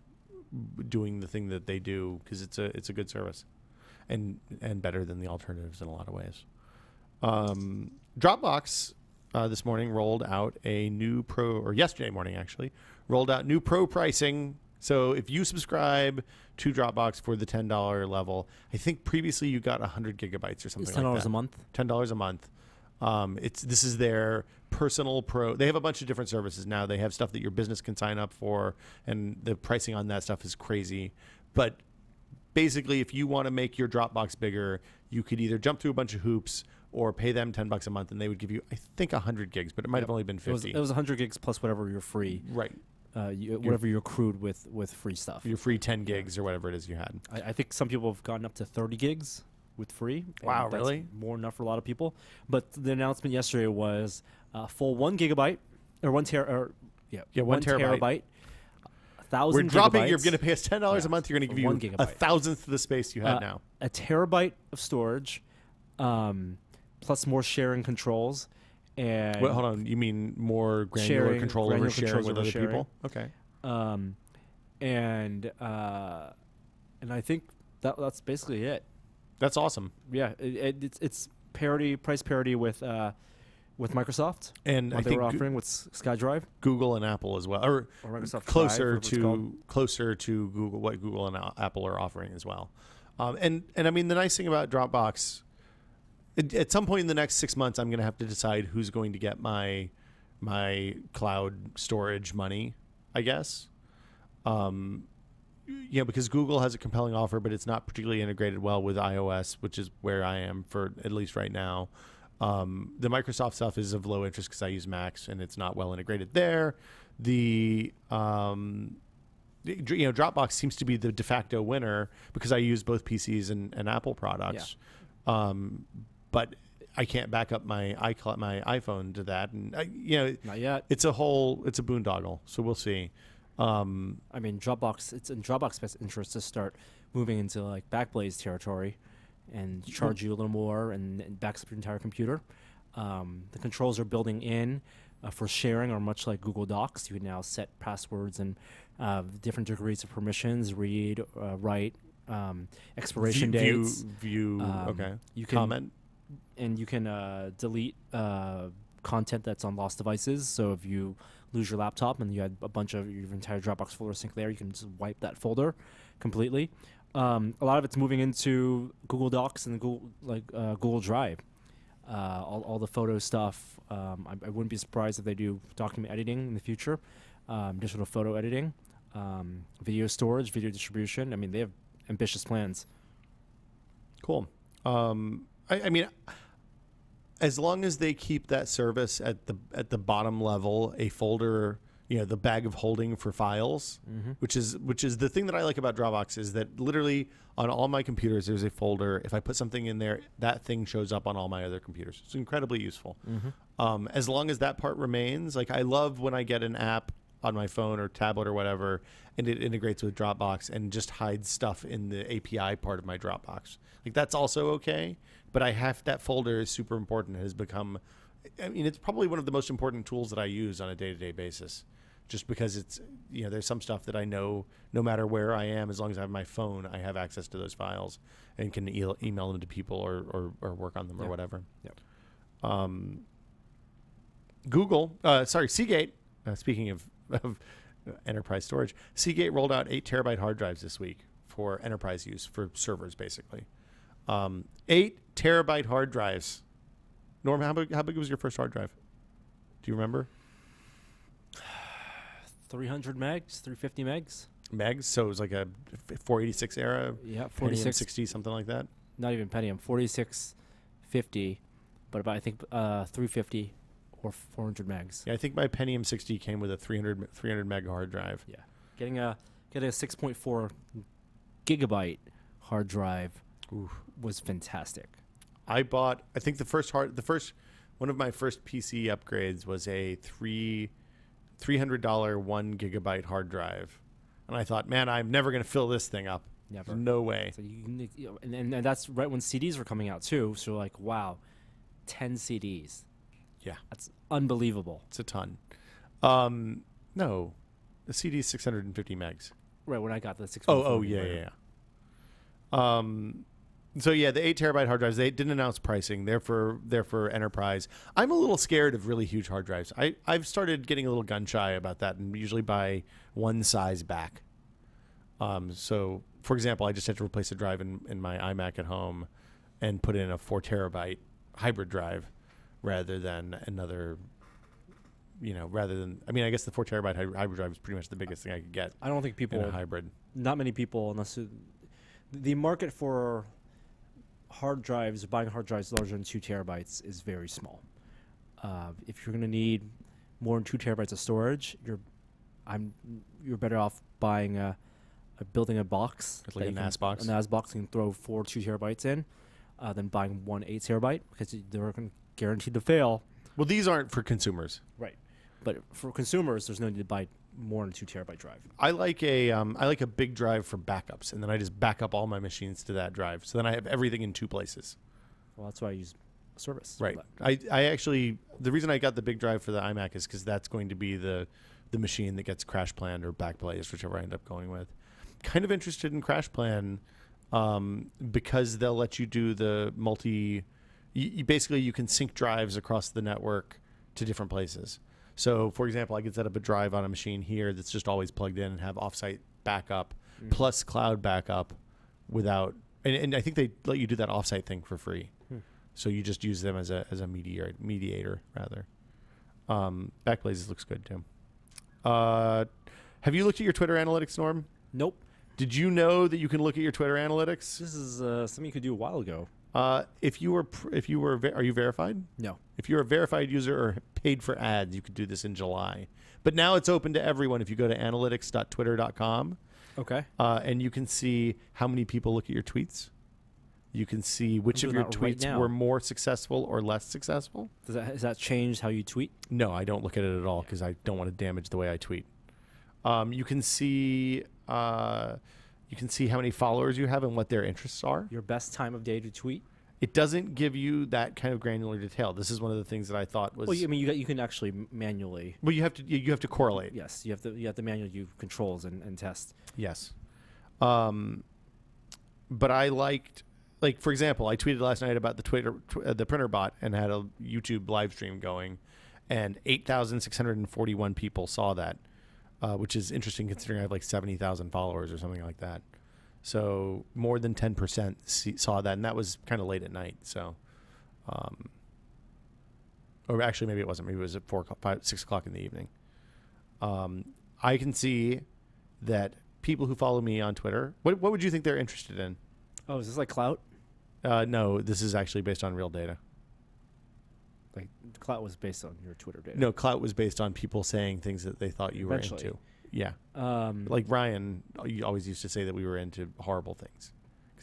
doing the thing that they do, because it's a good service and better than the alternatives in a lot of ways. Dropbox this morning rolled out a new yesterday morning actually rolled out new pro pricing. So if you subscribe to Dropbox for the $10 level, I think previously you got 100 gigabytes or something. It's $10 like that. a month. $10 a month. This is their personal pro. They have a bunch of different services now. They have stuff that your business can sign up for, and the pricing on that stuff is crazy. But basically, if you want to make your Dropbox bigger, you could either jump through a bunch of hoops or pay them $10 a month, and they would give you, I think, 100 gigs, but it might have only been 50. It was 100 gigs plus whatever you're free. Right. Whatever you accrued with free stuff. Your free 10 gigs or whatever it is you had. I think some people have gotten up to 30 gigs with free. Wow, that's really? More enough for a lot of people. But the announcement yesterday was full 1 gigabyte or 1 terabyte. 1 terabyte. 1,000 We're dropping. gigabytes. You're going to pay us $10 a month. You're going to give you 1 gigabyte. 1,000th of the space you have now. A terabyte of storage, plus more sharing controls. And Wait, hold on. You mean more granular control over sharing with other people? Okay. And I think that's basically it. That's awesome. Yeah, it's price parity with Microsoft, and what I they think were offering with SkyDrive, Google and Apple as well, or Microsoft closer Drive, closer to Google, what Google and Apple are offering as well. And I mean, the nice thing about Dropbox, at some point in the next 6 months, I'm going to have to decide who's going to get my cloud storage money, I guess. Because Google has a compelling offer, but it's not particularly integrated well with iOS, which is where I am for at least right now. The Microsoft stuff is of low interest because I use Macs and it's not well integrated there. Dropbox seems to be the de facto winner because I use both PCs and Apple products. Yeah. But I can't back up my iPhone to that, and not yet. It's a boondoggle. So we'll see. I mean, Dropbox. It's in Dropbox's best interest to start moving into like Backblaze territory, and charge you a little more, and backs up your entire computer. The controls are building in for sharing are much like Google Docs. You can now set passwords and different degrees of permissions, read, write, expiration dates. View. Okay. You can comment, and you can delete content that's on lost devices. So if you lose your laptop and you had a bunch of your entire Dropbox folder synced there, you can just wipe that folder completely. A lot of it's moving into Google Docs and Google Drive. All the photo stuff. I wouldn't be surprised if they do document editing in the future, digital photo editing, video storage, video distribution. I mean, they have ambitious plans. Cool. I mean, as long as they keep that service at the bottom level, a folder, the bag of holding for files, which is the thing that I like about Dropbox, is that literally on all my computers there's a folder. If I put something in there, that thing shows up on all my other computers. It's incredibly useful. As long as that part remains, like I love when I get an app on my phone or tablet or whatever, and it integrates with Dropbox and just hides stuff in the API part of my Dropbox. Like that's also okay, but that folder is super important. It has become, I mean, it's probably one of the most important tools that I use on a day-to-day basis, just because it's, there's some stuff that I know no matter where I am, as long as I have my phone, I have access to those files and can email them to people or work on them or whatever. Yep. Seagate, speaking of enterprise storage, Seagate rolled out 8 terabyte hard drives this week for enterprise use, for servers basically. 8 terabyte hard drives. Norm, how big was your first hard drive? Do you remember? 300 megs, 350 megs. Megs, so it was like a 486 era, Yeah, Pentium 46. 60, something like that. Not even Pentium, 4650, but about I think 350 or 400 megs. Yeah, I think my Pentium 60 came with a 300 meg hard drive. Yeah, getting a 6.4 gigabyte hard drive was fantastic. I think the first one of my first PC upgrades was a $300 1 gigabyte hard drive, and I thought, man, I'm never going to fill this thing up. Never. There's no way. So and that's right when CDs were coming out too. So like, wow, 10 CDs. Yeah, That's unbelievable. it's a ton. No, the CD is 650 megs. Right when I got the 6.4. Oh, yeah. So yeah, the 8 terabyte hard drives, they didn't announce pricing. They're for enterprise. I'm a little scared of really huge hard drives. I've started getting a little gun shy about that and usually buy one size back. So for example, I just had to replace a drive in my iMac at home and put in a 4 terabyte hybrid drive rather than another, I guess the 4 terabyte hybrid drive is pretty much the biggest thing I could get I don't think people, in a hybrid. not many people, the market for hard drives, buying hard drives larger than 2 terabytes is very small. If you're going to need more than 2 terabytes of storage, you're better off buying building a box, Like a NAS box. A NAS box you can throw 4 2 terabytes in, than buying one 8 terabyte because they're guaranteed to fail. Well, these aren't for consumers. Right. But for consumers, there's no need to buy more than 2 terabyte drive. I like a big drive for backups, and then I just back up all my machines to that drive. So then I have everything in 2 places. Well, that's why I use a service. Right. I actually, the reason I got the big drive for the iMac is because that's going to be the machine that gets Crash Planned or Backblaze, whichever I end up going with. Kind of interested in Crash Plan because they'll let you do the basically you can sync drives across the network to different places. So, for example, I could set up a drive on a machine here that's just always plugged in and have offsite backup plus cloud backup without, and I think they let you do that offsite thing for free. So you just use them as a mediator rather. Backblaze looks good too. Have you looked at your Twitter analytics, Norm? Nope. Did you know that you can look at your Twitter analytics? This is something you could do a while ago. Are you verified? No. If you're a verified user or paid for ads, you could do this in July. But now it's open to everyone. If you go to analytics.twitter.com, Okay. and you can see how many people look at your tweets. You can see which of your tweets were more successful or less successful. Has that changed how you tweet? No, I don't look at it at all because I don't want to damage the way I tweet. You can see how many followers you have and what their interests are. Your best time of day to tweet? It doesn't give you that kind of granular detail. This is one of the things that I thought was. Well, I mean, you can actually manually. Well, you have to correlate. Yes, you have to manually do controls and test. Yes, but I liked, like, for example, I tweeted last night about the printer bot and had a YouTube live stream going, and 8,641 people saw that, which is interesting considering I have like 70,000 followers or something like that. So more than 10% saw that, and that was kind of late at night. So, or actually maybe it wasn't. Maybe it was at 6 o'clock in the evening. I can see that people who follow me on Twitter, what would you think they're interested in? Oh, is this like Clout? No, this is actually based on real data. Like Clout was based on your Twitter data. No, Clout was based on people saying things that they thought you were into. Yeah. Like Ryan always used to say that we were into horrible things.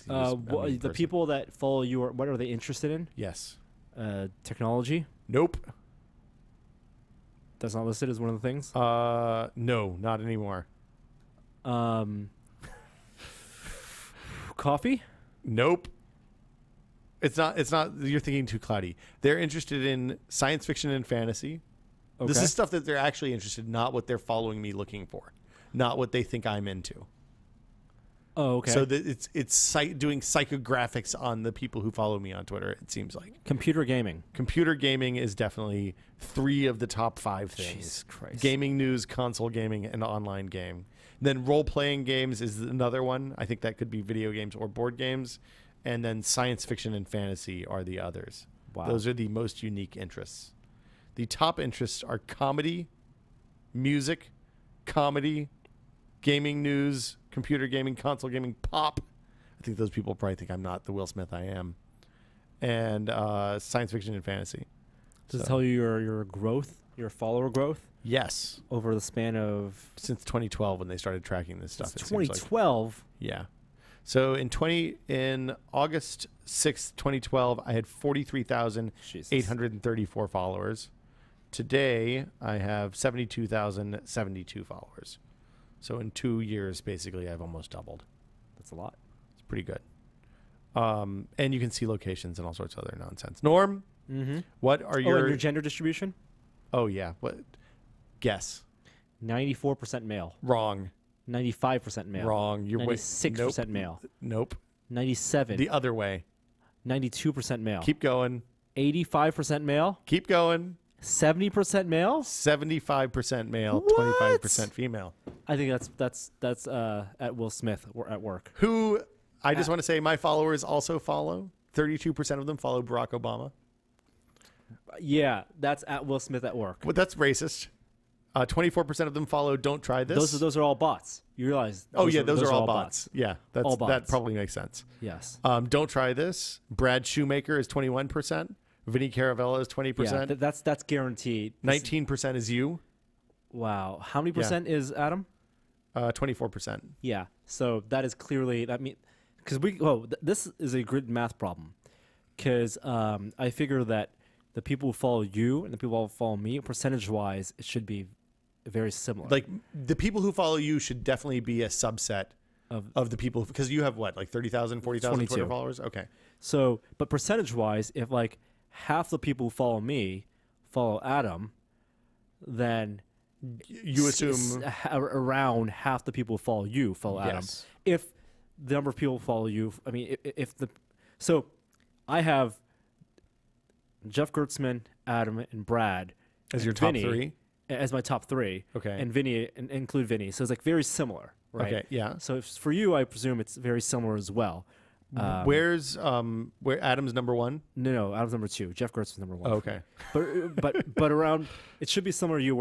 The people that follow you, what are they interested in? Yes. Technology? Nope. That's not listed as one of the things? No, not anymore. Coffee? Nope. It's not. You're thinking too cloudy. They're interested in science fiction and fantasy. Okay. This is stuff that they're actually interested in, not what they're following me looking for, not what they think I'm into. Oh, okay. So it's doing psychographics on the people who follow me on Twitter, it seems like. Computer gaming. Computer gaming is definitely 3 of the top 5 things. Jesus Christ. Gaming news, console gaming, and online game. Then role-playing games is another one. I think that could be video games or board games. And then science fiction and fantasy are the others. Wow. Those are the most unique interests. The top interests are comedy, music, comedy, gaming news, computer gaming, console gaming, pop. I think those people probably think I'm not the Will Smith I am. And science fiction and fantasy. Does it tell you your growth, your follower growth? Yes. Over the span of... Since 2012 when they started tracking this stuff. Since 2012? Yeah. So in August 6th, 2012, I had 43,834 followers. Today, I have 72,072 followers. So in 2 years, basically, I've almost doubled. That's a lot. It's pretty good. And you can see locations and all sorts of other nonsense. Norm, what are and your gender distribution? Oh, yeah. What? Guess. 94% male. Wrong. 95% male. Wrong. You're 96% male. Nope. 97. The other way. 92% male. Keep going. 85% male. Keep going. 70% male. 75% male. What? 25% female. I think that's at Will Smith at work. Who I just want to say my followers also follow. 32% of them follow Barack Obama. Yeah, that's at Will Smith at work. But that's racist. 24% of them follow Don't Try This. Those are all bots. You realize? Those are all bots. Yeah, all bots. That probably makes sense. Yes. Don't Try This. Brad Shoemaker is 21%. Vinny Caravella is 20%. Yeah, that's guaranteed. 19% is you. Wow. How many percent is Adam? 24%. Yeah. So that is clearly because this is a good math problem because I figure that the people who follow you and the people who follow me, percentage wise, it should be very similar. Like the people who follow you should definitely be a subset of the people, because you have what, like 30,000, 40,000 Twitter followers? Okay. So, but percentage wise, if like half the people who follow me follow Adam, then you assume around half the people who follow you follow Adam. If the number of people who follow you, I mean, so I have Jeff Gertzman, Adam, and Brad as your Vinny, top three. As my top three. Okay. And Vinny, and include Vinny. So it's like very similar, right? Okay. Yeah. So for you, I presume it's very similar as well. Where Adam's number one? No, Adam's number two. Jeff Gertzman's number one. Oh, okay. But around, it should be similar to you,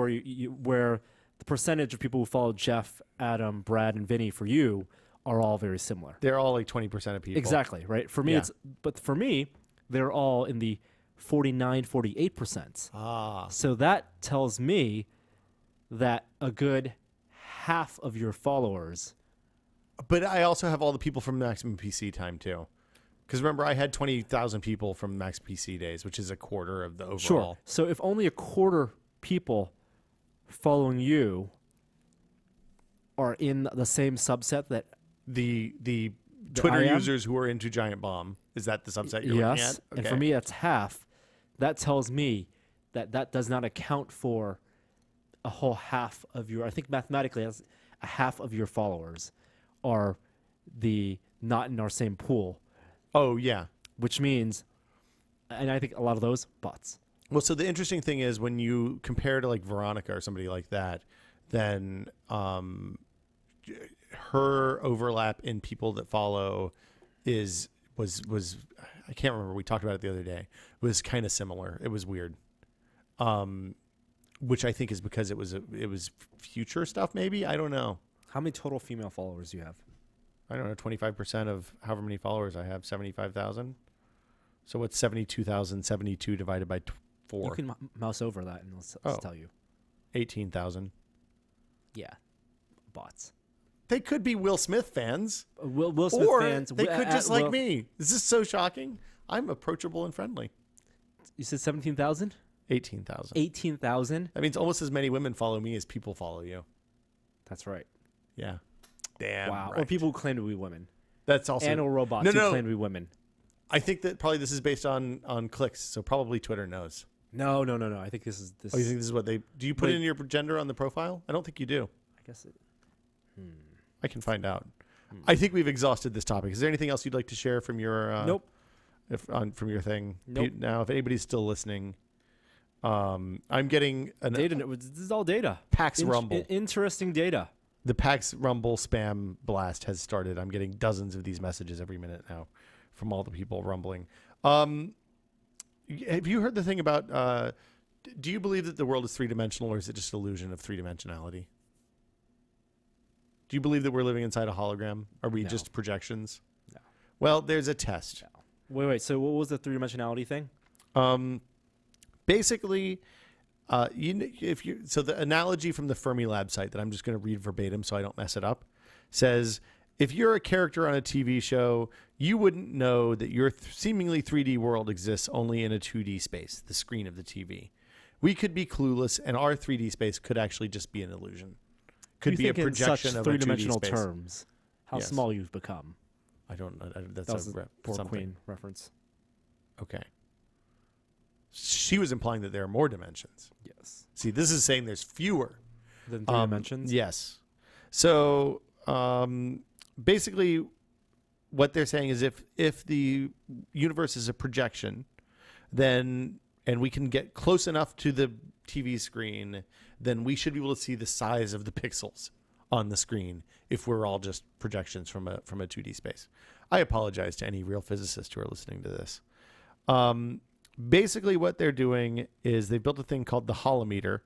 where the percentage of people who follow Jeff, Adam, Brad, and Vinny for you are all very similar. They're all like 20% of people. Exactly, right? For me, for me, they're all in the 49, 48%. So that tells me that a good half of your followers. But I also have all the people from Maximum PC time too. Because remember, I had 20,000 people from Max PC days, which is a quarter of the overall. Sure. So if only a quarter people following you are in the same subset that the Twitter users who are into Giant Bomb, is that the subset you're looking at? Okay. And for me, that's half. That tells me that does not account for a whole half of your. I think mathematically, that's a half of your followers are not in our same pool. Oh yeah, which means, and I think a lot of those bots. Well, so the interesting thing is when you compare to like Veronica or somebody like that, then her overlap in people that follow was I can't remember. We talked about it the other day. It was kind of similar. It was weird, which I think is because it was future stuff. Maybe, I don't know. How many total female followers do you have? I don't know. 25% of however many followers I have. 75,000. So what's 72,072 divided by 4? You can mouse over that and let's tell you. 18,000. Yeah, bots. They could be Will Smith fans. Will Smith fans. Or they could just like me. Is this so shocking? I'm approachable and friendly. You said 17,000? 18,000. 18,000? That means almost as many women follow me as people follow you. That's right. Yeah. Damn. Wow. Right. Or people who claim to be women. That's also. And or robots who claim to be women. I think that probably this is based on clicks, so probably Twitter knows. No. I think this is this. Oh, you think this is what they do? You put in your gender on the profile? I don't think you do. I guess it. I can find out. I think we've exhausted this topic. Is there anything else you'd like to share from your? Nope. From your thing. Nope. Now, if anybody's still listening, I'm getting data. This is all data. PAX Rumble. Interesting data. The PAX Rumble spam blast has started. I'm getting dozens of these messages every minute now from all the people rumbling. Have you heard the thing about, do you believe that the world is three-dimensional, or is it just illusion of three-dimensionality? Do you believe that we're living inside a hologram? Are we No. just projections? No. Well, there's a test. No. Wait. So what was the three-dimensionality thing? Basically, so the analogy from the Fermilab site that I'm just going to read verbatim so I don't mess it up says, if you're a character on a TV show, you wouldn't know that your seemingly 3D world exists only in a 2D space, the screen of the TV. We could be clueless, and our 3D space could actually just be an illusion. Could be a projection of a 2D three-dimensional space. terms. How Yes. small you've become. I don't know. That's That was a a Poor something. Queen reference. Okay. She was implying that there are more dimensions. Yes. See, this is saying there's fewer. Then three dimensions. Yes. So basically, what they're saying is if the universe is a projection, then and we can get close enough to the TV screen, then we should be able to see the size of the pixels on the screen if we're all just projections from a 2D space. I apologize to any real physicists who are listening to this. Basically, what they're doing is they built a thing called the holometer,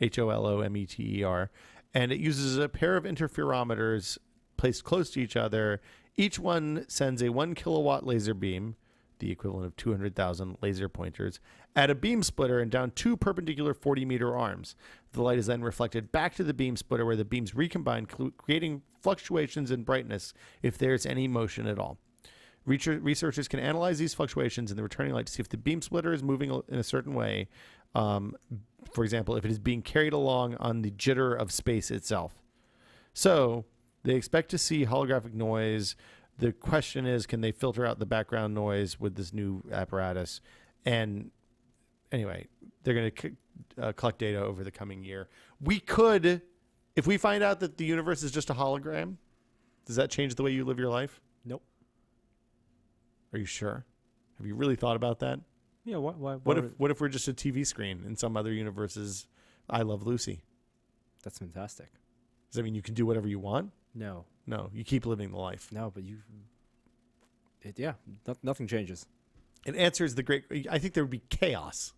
HOLOMETER, and it uses a pair of interferometers placed close to each other. Each one sends a 1 kilowatt laser beam, the equivalent of 200,000 laser pointers, at a beam splitter and down two perpendicular 40-meter arms. The light is then reflected back to the beam splitter where the beams recombine, creating fluctuations in brightness if there's any motion at all. Researchers can analyze these fluctuations in the returning light to see if the beam splitter is moving in a certain way. For example, if it is being carried along on the jitter of space itself. So they expect to see holographic noise. The question is, can they filter out the background noise with this new apparatus? And anyway, they're going to collect data over the coming year. We could, if we find out that the universe is just a hologram, does that change the way you live your life? Nope. Are you sure? Have you really thought about that? Yeah. Why? What if we're just a TV screen in some other universe's I Love Lucy? That's fantastic. Does that mean you can do whatever you want? No. No, you keep living the life. No, but nothing changes. It answers the great. I think there would be chaos.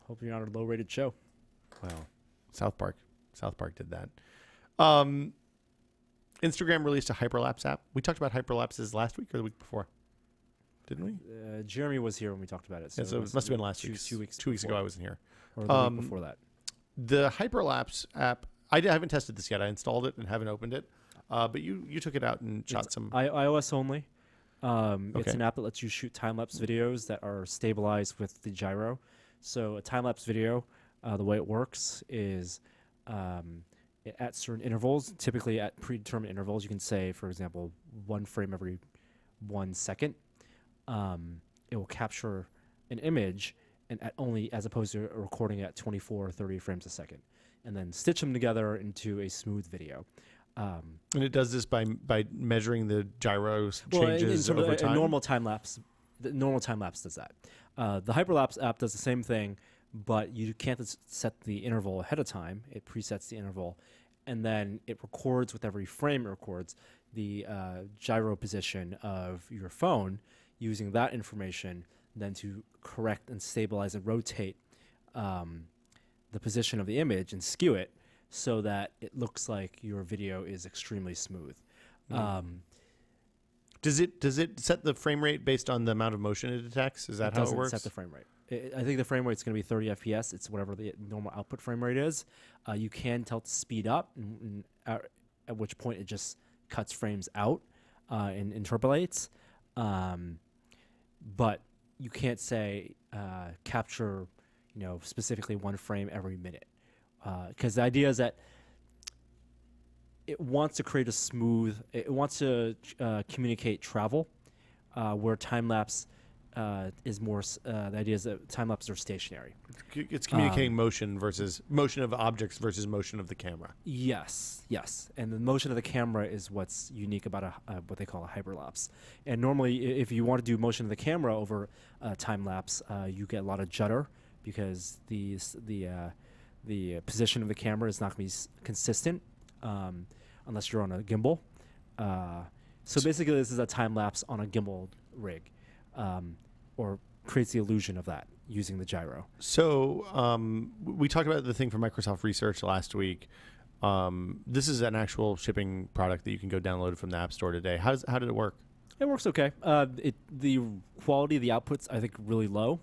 Hope you're not a low-rated show. Well, South Park did that. Instagram released a hyperlapse app. We talked about hyperlapses last week or the week before, didn't we? Jeremy was here when we talked about it. So it must have been last week. 2 weeks. 2 weeks ago, I wasn't here. Or the week before that. The hyperlapse app. I haven't tested this yet. I installed it and haven't opened it. But you took it out and shot some. iOS only. Okay. It's an app that lets you shoot time-lapse videos that are stabilized with the gyro. So a time-lapse video, the way it works is at certain intervals, typically at predetermined intervals, you can say, for example, 1 frame every 1 second. It will capture an image and as opposed to recording at 24 or 30 frames a second, and then stitch them together into a smooth video. And it does this by measuring the gyro changes over time? A normal time lapse. The normal time lapse does that. The hyperlapse app does the same thing, but you can't set the interval ahead of time. It presets the interval, and then it records with every frame. It records the gyro position of your phone using that information, then to correct and stabilize and rotate the position of the image and skew it so that it looks like your video is extremely smooth. Does it set the frame rate based on the amount of motion it detects? Is that how it works? Set the frame rate. I think the frame rate is going to be 30 FPS. It's whatever the normal output frame rate is. You can tell it to speed up, and at which point it just cuts frames out and interpolates. But you can't say capture, specifically 1 frame every minute, because the idea is that it wants to create a smooth. It wants to communicate travel, where time lapse is more. The idea is that time lapses are stationary. It's communicating motion of objects versus motion of the camera. Yes, and the motion of the camera is what's unique about what they call a hyperlapse. And normally, if you want to do motion of the camera over time lapse, you get a lot of judder because the position of the camera is not going to be consistent unless you're on a gimbal. So basically, this is a time lapse on a gimbal rig, or creates the illusion of that using the gyro. So we talked about the thing from Microsoft Research last week. This is an actual shipping product that you can go download from the App Store today. How did it work? It works okay. The quality of the output's, I think, really low.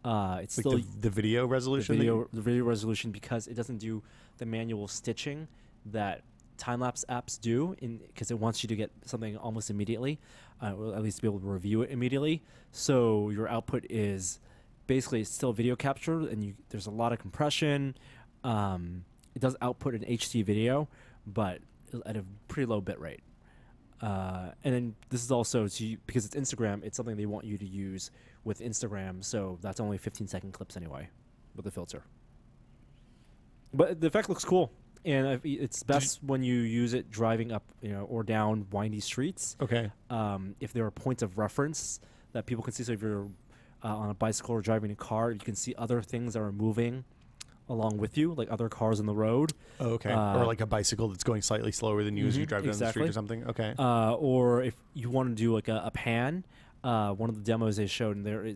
It's Like still the video resolution. the video resolution, because it doesn't do the manual stitching that time-lapse apps do, because it wants you to get something almost immediately, or at least be able to review it immediately. So your output is basically still video capture, and there's a lot of compression. It does output an HD video, but at a pretty low bit rate. And then this is also, because it's Instagram, it's something they want you to use with Instagram, so that's only 15-second clips anyway with the filter. But the effect looks cool, and it's best when you use it driving up, or down windy streets. Okay. If there are points of reference that people can see, so if you're on a bicycle or driving a car, you can see other things that are moving along with you, like other cars on the road. Oh, okay. Or like a bicycle that's going slightly slower than you as you drive down the street or something. Okay. Or if you want to do like a pan, one of the demos they showed, and there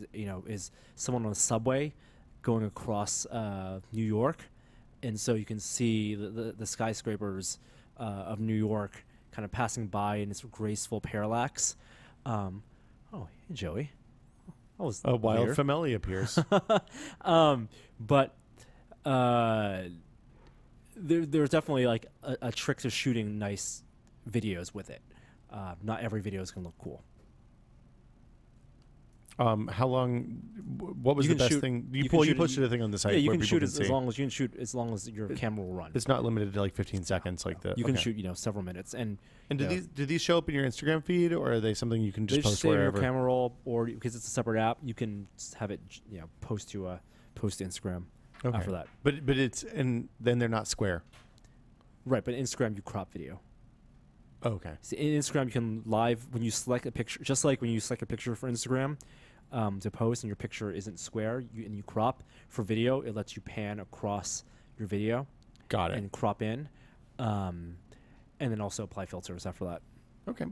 is someone on a subway going across New York, and so you can see the skyscrapers of New York kind of passing by in this graceful parallax. Oh, hey, Joey. That was a wild weird. family appears. But there's definitely like a trick to shooting nice videos with it. Not every video is gonna look cool. How long? What was the best thing? You posted a thing on the site. Yeah, you where can people shoot as see. long as you can shoot as long as your camera will run. It's not limited to like 15 seconds, like the. You can shoot, several minutes, and do these show up in your Instagram feed, or are they something you can just post save wherever? your camera roll, or because it's a separate app, you can have it, post to Instagram after that. But it's and then they're not square. Right, but Instagram you crop video. Oh, okay. See, in Instagram you can live when you select a picture, just like when you select a picture for Instagram to post, and your picture isn't square, and you crop. For video, it lets you pan across your video. Got it. And crop in, and then also apply filters after that. Okay.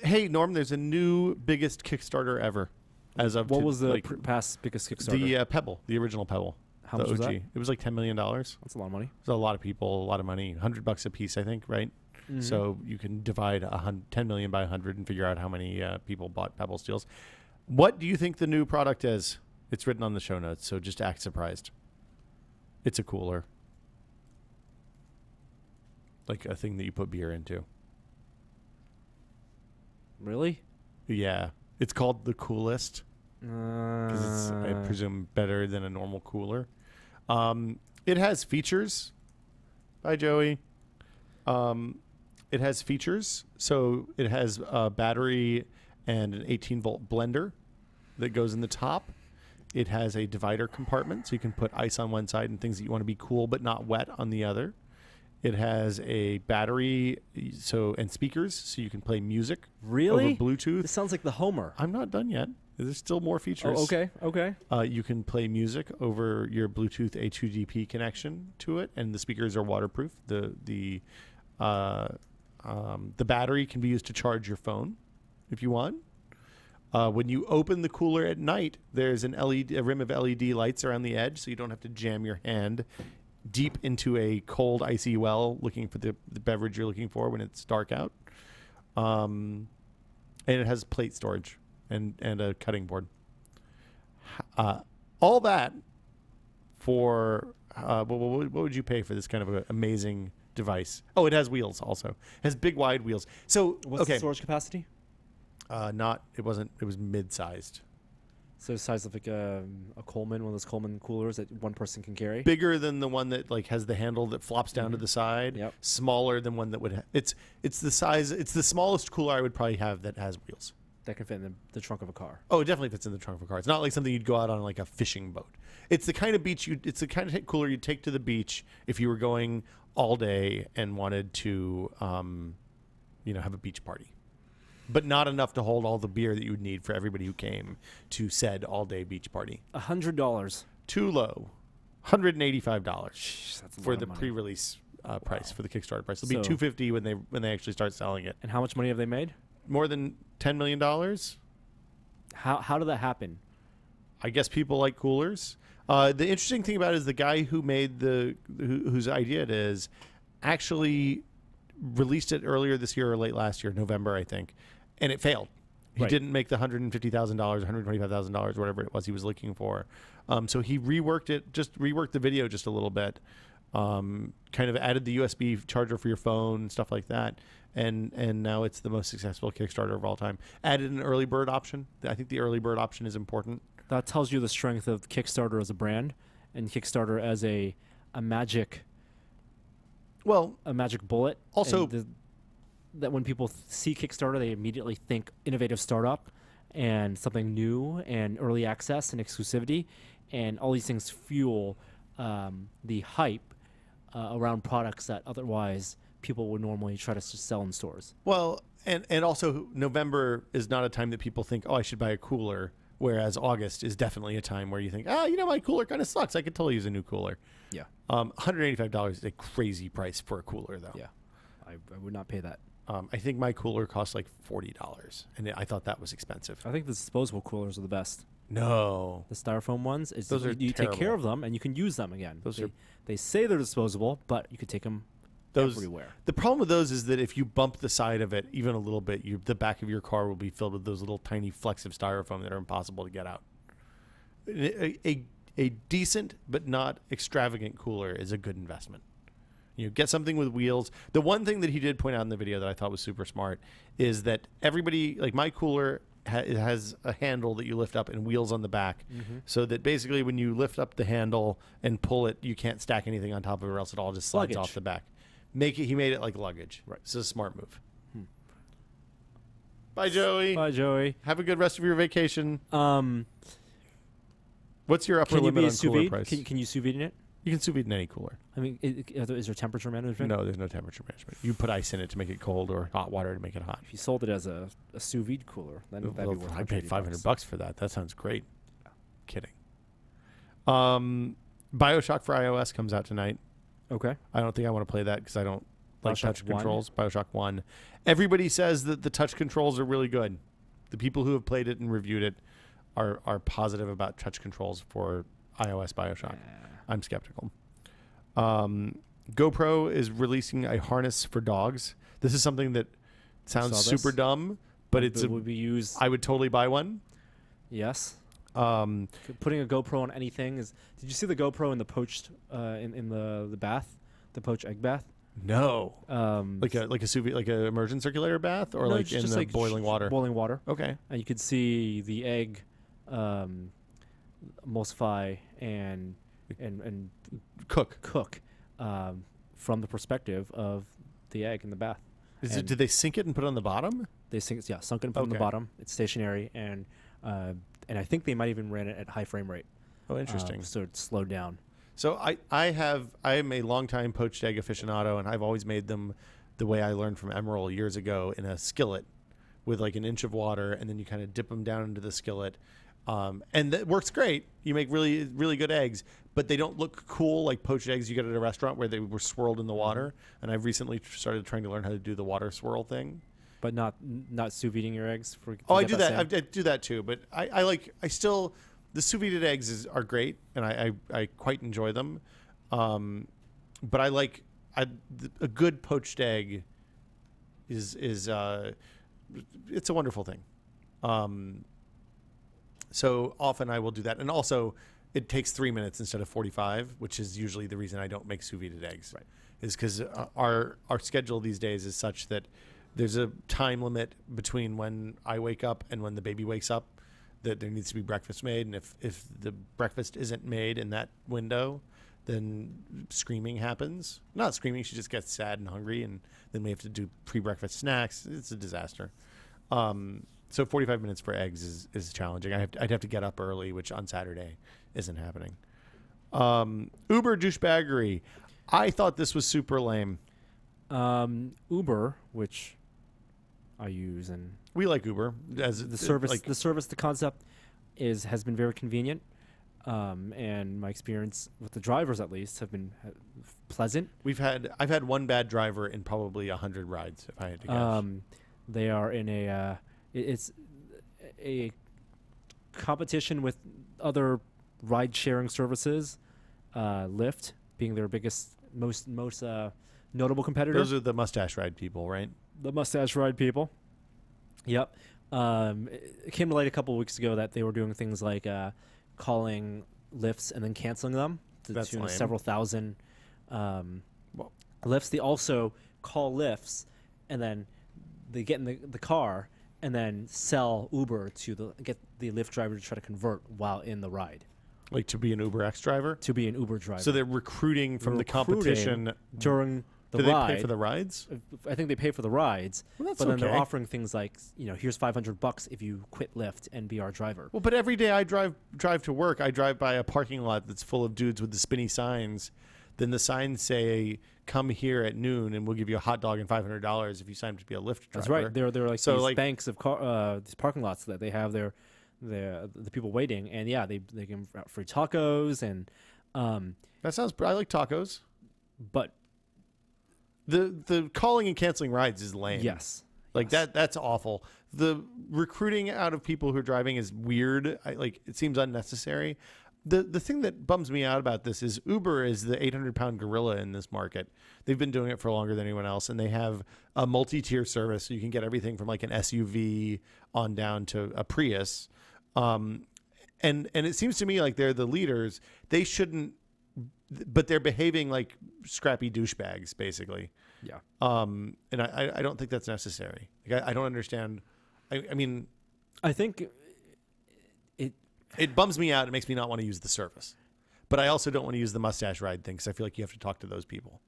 Hey Norm, there's a new biggest Kickstarter ever. As of what was the past biggest Kickstarter? The Pebble, the original Pebble. How much was that? It was like $10 million. That's a lot of money. It's a lot of people, a lot of money. $100 a piece, I think, right? Mm-hmm. So you can divide 10 million by 100 and figure out how many people bought Pebble Steels. What do you think the new product is? It's written on the show notes, so just act surprised. It's a cooler. Like a thing that you put beer into. Really? Yeah. It's called the Coolest. Because it's, I presume, better than a normal cooler. It has features. Bye, Joey. It has features. So it has a battery and an 18-volt blender that goes in the top. It has a divider compartment, so you can put ice on one side and things that you want to be cool but not wet on the other. It has a battery and speakers, so you can play music really over Bluetooth. This sounds like the Homer. I'm not done yet. There's still more features. Oh, okay. You can play music over your Bluetooth A2DP connection to it, and the speakers are waterproof. The battery can be used to charge your phone if you want. When you open the cooler at night, there's a rim of LED lights around the edge, so you don't have to jam your hand deep into a cold, icy well looking for the beverage you're looking for when it's dark out. And it has plate storage and a cutting board. All that for what would you pay for this kind of an amazing device? Oh, it has wheels also. It has big wide wheels. So what's the storage capacity? It was mid-sized. So the size of like a Coleman, one of those Coleman coolers that one person can carry. Bigger than the one that like has the handle that flops down to the side. Yep. Smaller than one that would. It's the size. It's the smallest cooler I would probably have that has wheels. That can fit in the trunk of a car. Oh, it definitely fits in the trunk of a car. It's not like something you'd go out on like a fishing boat. It's the kind of it's the kind of cooler you'd take to the beach if you were going all day and wanted to, have a beach party. But not enough to hold all the beer that you would need for everybody who came to said all-day beach party. $100. Too low. $185 for the money. pre-release price, for the Kickstarter price. It'll be $250 when they actually start selling it. And how much money have they made? More than $10 million. How did that happen? I guess people like coolers. The interesting thing about it is the guy who made whose idea it is, actually released it earlier this year or late last year, November, I think, and it failed. He didn't make the $150,000, $125,000, whatever it was he was looking for. So he reworked the video just a little bit, kind of added the USB charger for your phone, stuff like that. And now it's the most successful Kickstarter of all time. Added an early bird option. I think the early bird option is important. That tells you the strength of Kickstarter as a brand and Kickstarter as a magic bullet. Also, that when people see Kickstarter, they immediately think innovative startup and something new and early access and exclusivity, and all these things fuel the hype around products that otherwise people would normally try to sell in stores. Well, and also November is not a time that people think, oh, I should buy a cooler, whereas August is definitely a time where you think, my cooler kind of sucks. I could totally use a new cooler. Yeah. $185 is a crazy price for a cooler, though. Yeah. I would not pay that. I think my cooler cost like $40, and I thought that was expensive. I think the disposable coolers are the best. No. The styrofoam ones, those are you terrible. take care of them, and you can use them again. They say they're disposable, but you could take them everywhere. The problem with those is that if you bump the side of it even a little bit, the back of your car will be filled with those little tiny flecks of styrofoam that are impossible to get out. A decent but not extravagant cooler is a good investment. Get something with wheels. The one thing that he did point out in the video that I thought was super smart is that everybody, like my cooler, it has a handle that you lift up and wheels on the back, so that basically when you lift up the handle and pull it, you can't stack anything on top of it, or else it all just slides off the back. He made it like luggage. Right. It's a smart move. Bye, Joey. Bye, Joey. Have a good rest of your vacation. What's your upper limit on cooler price? Can you sous vide in it? You can sous vide in any cooler. I mean, is there temperature management? No, there's no temperature management. You put ice in it to make it cold, or hot water to make it hot. If you sold it as a sous vide cooler, then that'd be worth. I paid $500 for that. That sounds great. Yeah. Kidding. BioShock for iOS comes out tonight. Okay. I don't think I want to play that because I don't like touch 1? controls. BioShock 1. Everybody says that the touch controls are really good. The people who have played it and reviewed it are positive about touch controls for iOS BioShock. I'm skeptical. GoPro is releasing a harness for dogs. This is something that sounds super dumb, but would be used. I would totally buy one. Yes. Putting a GoPro on anything is. Did you see the GoPro in the poached in the bath, the poached egg bath? No. Like a sous vide, like an immersion circulator bath, or like in the boiling water. Boiling water. Okay. And you could see the egg emulsify and cook from the perspective of the egg in the bath. Did they sink it and put it on the bottom? They sunk it and put it on the bottom. It's stationary, and I think they might even ran it at high frame rate. Oh, interesting. So it slowed down. So I am a longtime poached egg aficionado, and I've always made them the way I learned from Emerald years ago in a skillet with like an inch of water, and then you kind of dip them down into the skillet. And that works great. You make really, really good eggs, but they don't look cool like poached eggs you get at a restaurant where they were swirled in the water. And I've recently started trying to learn how to do the water swirl thing. But not sous videing your eggs? I do that. I do that too. But the sous vide eggs are great, and I quite enjoy them. But I like a good poached egg is it's a wonderful thing. So often I will do that. And also, it takes 3 minutes instead of 45, which is usually the reason I don't make sous vide eggs. Right. Is because our schedule these days is such that there's a time limit between when I wake up and when the baby wakes up, that there needs to be breakfast made. And if the breakfast isn't made in that window, then screaming happens. Not screaming, she just gets sad and hungry, and then we have to do pre-breakfast snacks. It's a disaster. So 45 minutes for eggs is challenging. I'd have to get up early, which on Saturday isn't happening. Uber douchebaggery. I thought this was super lame. Uber, which I use, and we like Uber as the service. The concept has been very convenient, and my experience with the drivers, at least, have been pleasant. I've had one bad driver in probably 100 rides, if I had to guess. They are in it's a competition with other ride-sharing services, Lyft being their biggest, most notable competitor. Those are the mustache ride people, right? The mustache ride people. Yep. It came to light a couple of weeks ago that they were doing things like calling lifts and then canceling them to the tune of several thousand lifts. They also call lifts and then they get in the car and then sell Uber to get the Lyft driver to try to convert while in the ride. Like to be an UberX driver? To be an Uber driver. So they're recruiting from the competition during the ride. Do ride. they pay for the rides? I think they pay for the rides. Well, that's but then they're okay. offering things like, here's $500 if you quit Lyft and be our driver. Well, but every day I drive to work, I drive by a parking lot that's full of dudes with the spinny signs. Then the signs say, "Come here at noon, and we'll give you a hot dog and $500 if you sign up to be a Lyft driver." That's right. They're like so these banks of these parking lots that they have the people waiting, and yeah, they give out free tacos and. That sounds. I like tacos, but the calling and canceling rides is lame. Yes, like that's awful. The recruiting out of people who are driving is weird. It seems unnecessary. The thing that bums me out about this is Uber is the 800-pound gorilla in this market. They've been doing it for longer than anyone else, and they have a multi-tier service, so you can get everything from like an SUV on down to a Prius. And it seems to me like they're the leaders. They shouldn't, but they're behaving like scrappy douchebags, basically. Yeah. And I don't think that's necessary. Like, I don't understand. I mean, I think it bums me out. It makes me not want to use the service. But I also don't want to use the mustache ride thing because I feel like you have to talk to those people.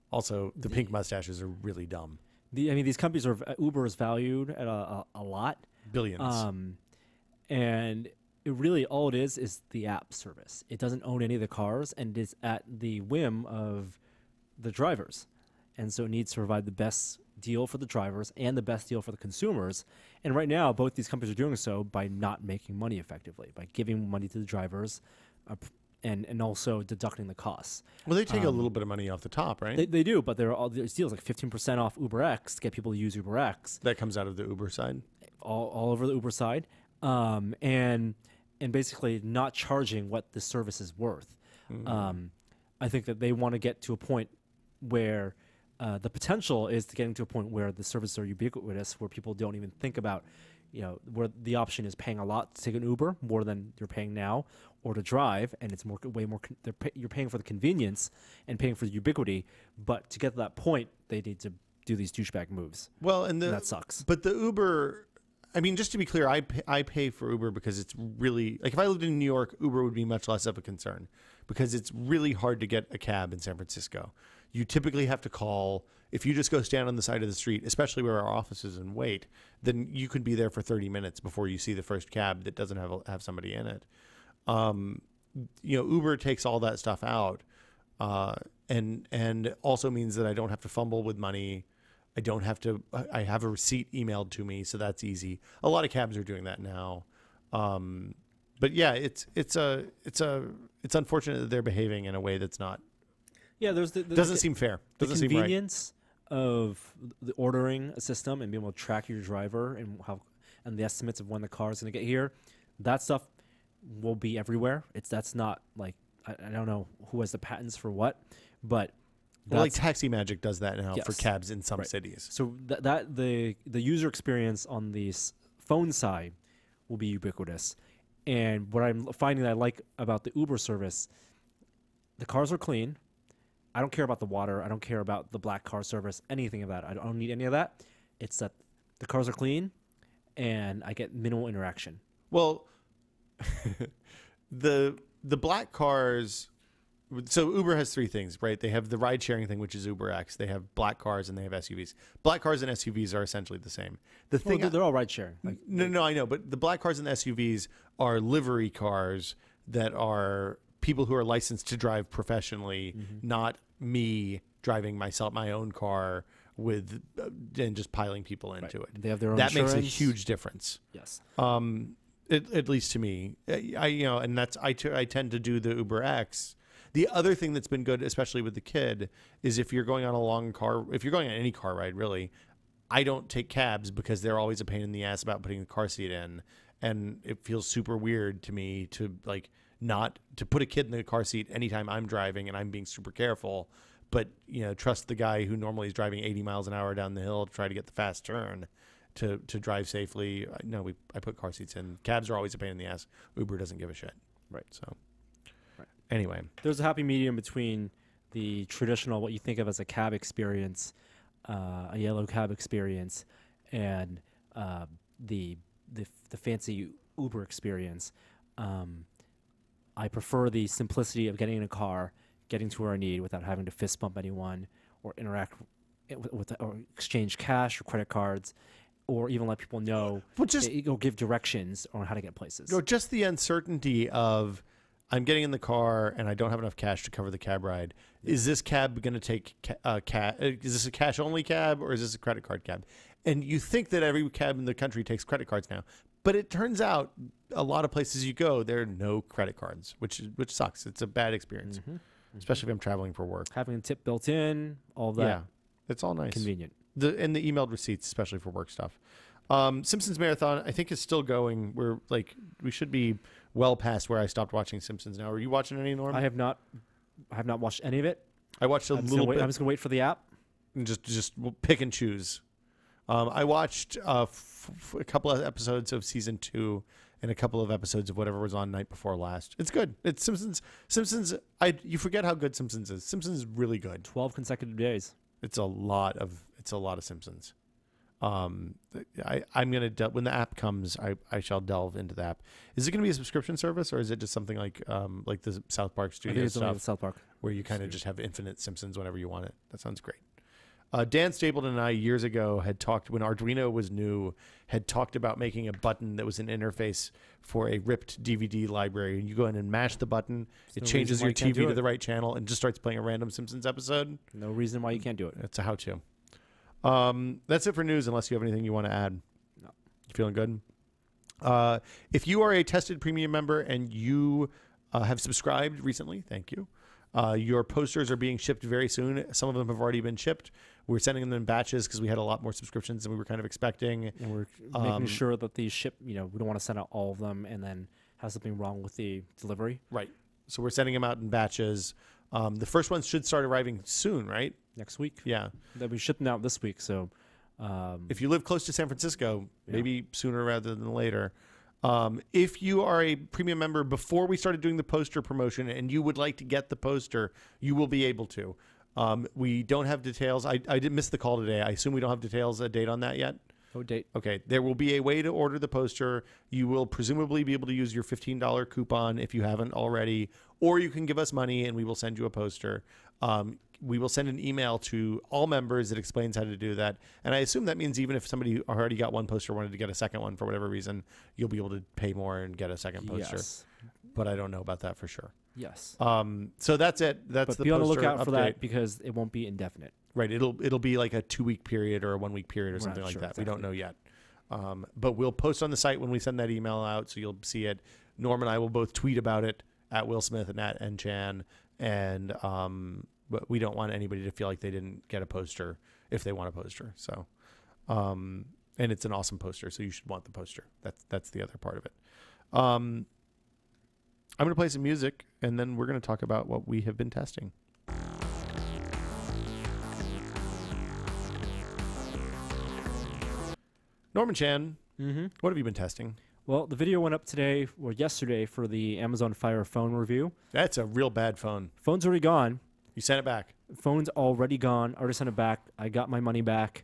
Also, the pink mustaches are really dumb. These companies are Uber is valued at a lot. Billions. And it really all it is the app service. It doesn't own any of the cars and is at the whim of the drivers. And so it needs to provide the best deal for the drivers and the best deal for the consumers. And right now, both these companies are doing so by not making money effectively, by giving money to the drivers and also deducting the costs. Well, they take a little bit of money off the top, right? They do, but there's deals like 15% off UberX to get people to use UberX. That comes out of the Uber side? All over the Uber side. And basically not charging what the service is worth. Mm-hmm. I think that they want to get to a point where the potential is to getting to a point where the services are ubiquitous, where people don't even think about, where the option is paying a lot to take an Uber more than you're paying now, or to drive, and it's way more. You're paying for the convenience and paying for the ubiquity, but to get to that point, they need to do these douchebag moves. Well, and that sucks. But the Uber. I mean, just to be clear, I pay for Uber because it's really like if I lived in New York, Uber would be much less of a concern because it's really hard to get a cab in San Francisco. You typically have to call. If you just go stand on the side of the street, especially where our office is, and wait, then you could be there for 30 minutes before you see the first cab that doesn't have somebody in it. Uber takes all that stuff out, and also means that I don't have to fumble with money. I don't have to. I have a receipt emailed to me, so that's easy. A lot of cabs are doing that now, but yeah, it's unfortunate that they're behaving in a way that's not. Yeah, doesn't seem fair. Doesn't seem right. The convenience of the ordering a system and being able to track your driver and the estimates of when the car is going to get here, that stuff will be everywhere. That's not like I don't know who has the patents for what, but. Well, like Taxi Magic does that now for cabs in some cities. So the user experience on the phone side will be ubiquitous. And what I'm finding that I like about the Uber service, the cars are clean. I don't care about the water. I don't care about the black car service, anything of that. I don't need any of that. It's that the cars are clean and I get minimal interaction. Well, the black cars... So Uber has three things, right? They have the ride sharing thing, which is UberX. They have black cars and they have SUVs. Black cars and SUVs are essentially the same. They're all ride sharing. No, I know, but the black cars and the SUVs are livery cars that are people who are licensed to drive professionally, not me driving my own car with and just piling people into it. They have their own. That insurance. makes a huge difference. Yes. At least to me, and that's I tend to do the UberX. The other thing that's been good, especially with the kid, is if you're going on if you're going on any car ride, really, I don't take cabs because they're always a pain in the ass about putting the car seat in. And it feels super weird to me to not to put a kid in the car seat anytime I'm driving and I'm being super careful, but trust the guy who normally is driving 80 miles an hour down the hill to try to get the fast turn to drive safely. No, I put car seats in. Cabs are always a pain in the ass. Uber doesn't give a shit. Right. So anyway, there's a happy medium between the traditional, what you think of as a cab experience, a yellow cab experience, and the fancy Uber experience. I prefer the simplicity of getting in a car, getting to where I need without having to fist bump anyone or interact with or exchange cash or credit cards, or even let people know. Or give directions on how to get places. Just the uncertainty of, I'm getting in the car and I don't have enough cash to cover the cab ride. Is this cab going to take is this a cash only cab or is this a credit card cab? And you think that every cab in the country takes credit cards now, but it turns out a lot of places you go, there are no credit cards, which sucks. It's a bad experience, especially if I'm traveling for work. Having a tip built in, all that. Yeah, it's all nice. Convenient. And the emailed receipts, especially for work stuff. Simpsons Marathon, I think, is still going. We should be well past where I stopped watching Simpsons now. Are you watching any, Norm? I have not watched any of it. I watched a little bit. I'm just going to wait for the app. And just pick and choose. I watched a couple of episodes of season 2 and a couple of episodes of whatever was on night before last. It's good. It's Simpsons. You forget how good Simpsons is. Simpsons is really good. 12 consecutive days. It's a lot of Simpsons. I'm gonna when the app comes, I shall delve into the app. Is it gonna be a subscription service or is it just something like the South Park Studios stuff, like South Park, where you kind of just have infinite Simpsons whenever you want it? That sounds great. Dan Stapleton and I years ago had talked, when Arduino was new, had talked about making a button that was an interface for a ripped DVD library. And you go in and mash the button, it changes your TV to the right channel and just starts playing a random Simpsons episode. No reason why you can't do it. It's a how-to. That's it for news, unless you have anything you want to add. No. You feeling good? If you are a tested premium member and you have subscribed recently, thank you. Your posters are being shipped very soon. Some of them have already been shipped. We're sending them in batches because we had a lot more subscriptions than we were kind of expecting. And we're making sure that these ship, we don't want to send out all of them and then have something wrong with the delivery. Right. So we're sending them out in batches. The first ones should start arriving soon, right? Next week. Yeah. They'll be shipping out this week. So if you live close to San Francisco, maybe sooner rather than later. If you are a premium member before we started doing the poster promotion and you would like to get the poster, you will be able to. We don't have details. I did miss the call today. I assume we don't have details, a date on that yet? No date. Okay. There will be a way to order the poster. You will presumably be able to use your $15 coupon if you haven't already, or you can give us money and we will send you a poster. We will send an email to all members that explains how to do that. And I assume that means even if somebody already got one poster, wanted to get a second one for whatever reason, you'll be able to pay more and get a second poster. Yes. But I don't know about that for sure. Yes. So that's it. That's but the be on the poster lookout update. for that because it won't be indefinite. Right. It'll be like a 2-week period or a 1-week period or We're something not like sure that. exactly. We don't know yet. But we'll post on the site when we send that email out, so you'll see it. Norm and I will both tweet about it at Will Smith and at Nchan. And but we don't want anybody to feel like they didn't get a poster if they want a poster. So, and it's an awesome poster, so you should want the poster. That's the other part of it. I'm going to play some music, and then we're going to talk about what we have been testing. Norman Chan, what have you been testing? Well, the video went up today or yesterday for the Amazon Fire phone review. That's a real bad phone. Phone's already gone. You sent it back. Phone's already gone. I already sent it back. I got my money back.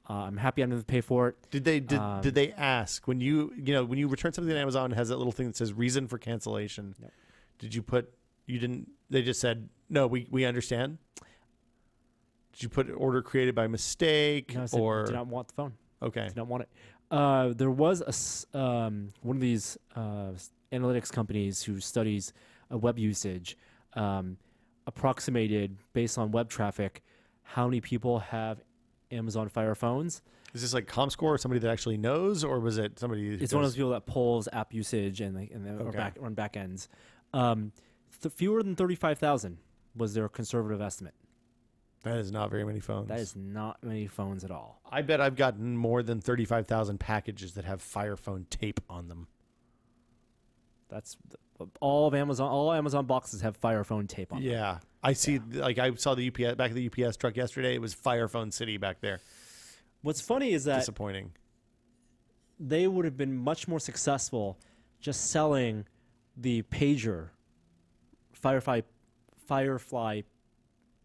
I'm happy I didn't have to pay for it. Did they ask when you return something to Amazon, it has that little thing that says reason for cancellation? Yep. Did you put? You didn't. They just said no. We understand. Did you put order created by mistake No, I said, or did not want the phone? Okay. Did not want it. There was one of these analytics companies who studies web usage approximated based on web traffic how many people have Amazon Fire phones. Is this like ComScore or somebody that actually knows, or was it somebody? It's one of those people that polls app usage and run back ends. Fewer than 35,000 was their conservative estimate. That is not very many phones. That is not many phones at all. I bet I've gotten more than 35,000 packages that have Fire Phone tape on them. all Amazon boxes have Fire Phone tape on them. Yeah, I see. Like I saw the UPS back at the UPS truck yesterday. It was Fire Phone City back there. What's funny is that Disappointing. they would have been much more successful just selling the pager, Firefly,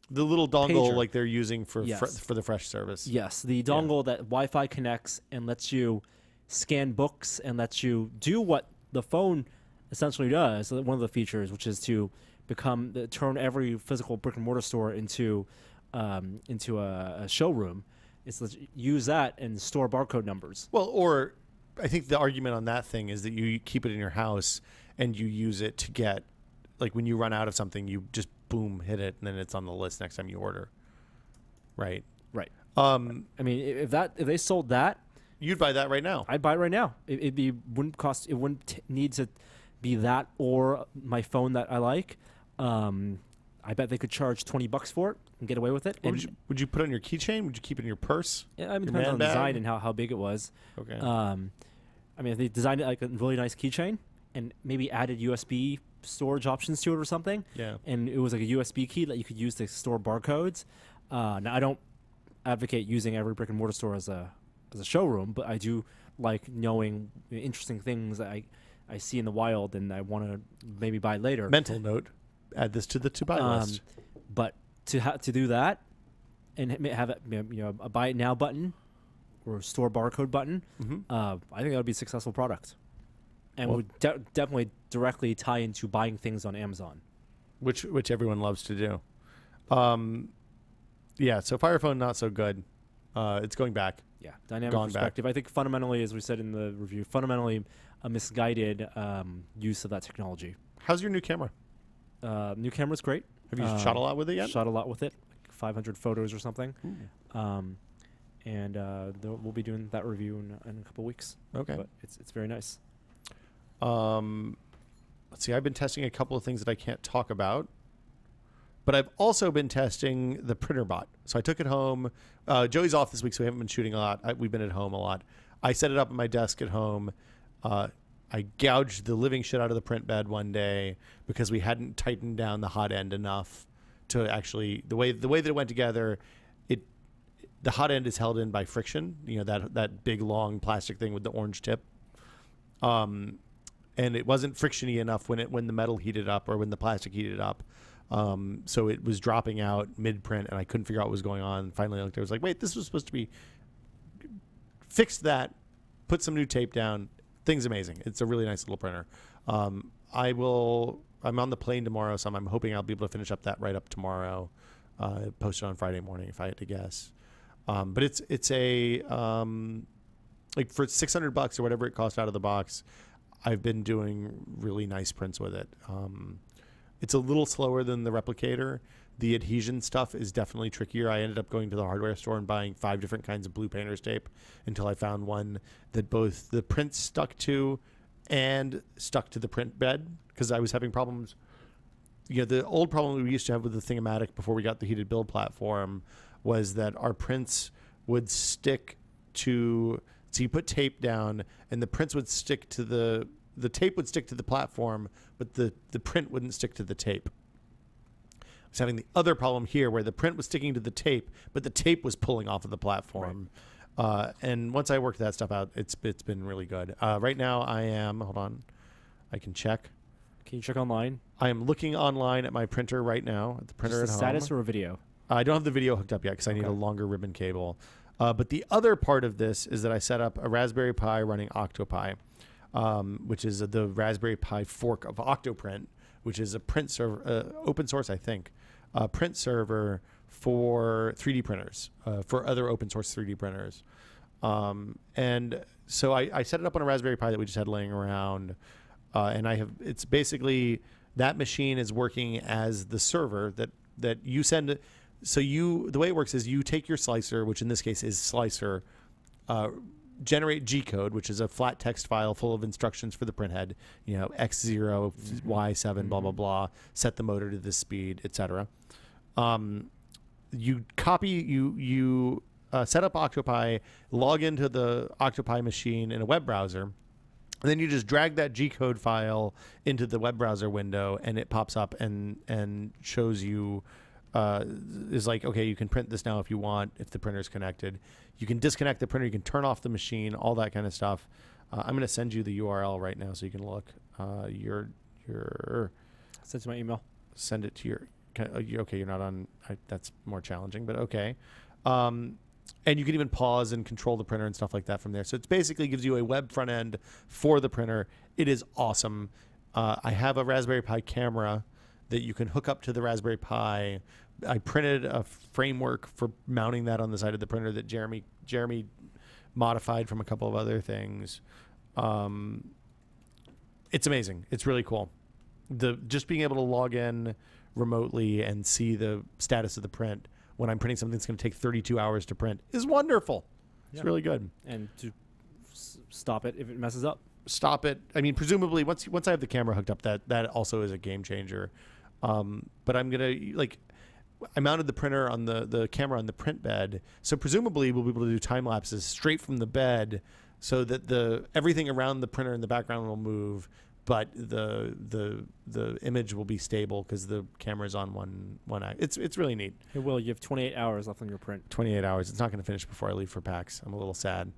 The little dongle pager. like they're using for Yes. for the Fresh service. yes, the dongle that Wi-Fi connects and lets you scan books and lets you do what the phone essentially does. One of the features, which is to turn every physical brick and mortar store into a showroom, is to use that and store barcode numbers. Well, or I think the argument on that thing is that you keep it in your house and you use it to get, like when you run out of something, you just boom, hit it, and then it's on the list next time you order. Right. Right. I mean, if they sold that, you'd buy that right now. I'd buy it right now. It wouldn't need to be that or my phone that I like. I bet they could charge $20 for it and get away with it. Would you put it on your keychain? Would you keep it in your purse? Yeah, I mean, Your depends man on the bag? design and how big it was. Okay. I mean, if they designed it like a really nice keychain and maybe added USB storage options to it or something, Yeah. and it was like a USB key that you could use to store barcodes. Now, I don't advocate using every brick and mortar store as a showroom, but I do like knowing interesting things that I see in the wild and I want to maybe buy later. Mental note: add this to the to buy list. But to do that and have it, a buy it now button or a store barcode button, I think that would be a successful product, and would definitely directly tie into buying things on Amazon, which everyone loves to do. Yeah, so Fire Phone not so good. It's going back. Yeah, dynamic Gone perspective. I think fundamentally, as we said in the review, fundamentally a misguided use of that technology. How's your new camera? New camera's great. Have you shot a lot with it yet? Shot a lot with it, like 500 photos or something. And we'll be doing that review in a couple weeks. Okay. But it's very nice. Let's see. I've been testing a couple of things that I can't talk about, but I've also been testing the printer bot. So I took it home. Joey's off this week, so we haven't been shooting a lot. We've been at home a lot. I set it up at my desk at home. I gouged the living shit out of the print bed one day because we hadn't tightened down the hot end enough to actually the way that it went together. The hot end is held in by friction. You know, that big long plastic thing with the orange tip. And it wasn't frictiony enough when the metal heated up or when the plastic heated up. So it was dropping out mid print, and I couldn't figure out what was going on. Finally, I looked. I was like, wait, this was supposed to be fixed. That, put some new tape down. Thing's amazing. It's a really nice little printer. I'm on the plane tomorrow, so I'm hoping I'll be able to finish up that write up tomorrow. Post it on Friday morning if I had to guess. But it's a like for $600 or whatever it cost out of the box. I've been doing really nice prints with it. It's a little slower than the Replicator. The adhesion stuff is definitely trickier. I ended up going to the hardware store and buying 5 different kinds of blue painter's tape until I found one that both the print stuck to and stuck to the print bed, because I was having problems. You know, the old problem we used to have with the Thingomatic before we got the heated build platform was that our prints would stick to, so you put tape down and the prints would stick to the tape would stick to the platform, but the print wouldn't stick to the tape. I was having the other problem here where the print was sticking to the tape, but the tape was pulling off of the platform. Right. And once I worked that stuff out, it's been really good. Right now I am, hold on, I can check. Can you check online? I am looking online at my printer right now, at the printer Just at the home. status or a video? I don't have the video hooked up yet because I need a longer ribbon cable. But the other part of this is that I set up a Raspberry Pi running Octopi, which is the Raspberry Pi fork of Octoprint, which is a print server, open source, I think, print server for 3D printers, for other open source 3D printers. And so I set it up on a Raspberry Pi that we just had laying around. And it's basically that machine is working as the server that you send. So the way it works is you take your slicer, which in this case is Slicer, generate G-code, which is a flat text file full of instructions for the printhead, you know, X0, Y7, blah, blah, blah, set the motor to this speed, etc. You set up Octopi, log into the Octopi machine in a web browser, And then you just drag that G-code file into the web browser window, and it pops up and shows you, is like, okay, you can print this now if you want, if the printer's connected. You can disconnect the printer, you can turn off the machine, all that kind of stuff. I'm going to send you the URL right now so you can look. Send to my email. Send it to your, okay, you're not on, that's more challenging, but okay. And you can even pause and control the printer and stuff like that from there. So it basically gives you a web front end for the printer. It is awesome. I have a Raspberry Pi camera that you can hook up to the Raspberry Pi. I printed a framework for mounting that on the side of the printer that Jeremy modified from a couple of other things. It's amazing. It's really cool. Just being able to log in remotely and see the status of the print when I'm printing something that's going to take 32 hours to print is wonderful. It's really good. And to stop it if it messes up. Stop it. I mean, presumably once I have the camera hooked up, that also is a game changer. But I'm going to, I mounted the printer on the camera on the print bed. So presumably we'll be able to do time lapses straight from the bed so that everything around the printer in the background will move, but the image will be stable because the camera's on one act. It's really neat. Hey, Will, you have 28 hours left on your print. 28 hours. It's not going to finish before I leave for PAX. I'm a little sad.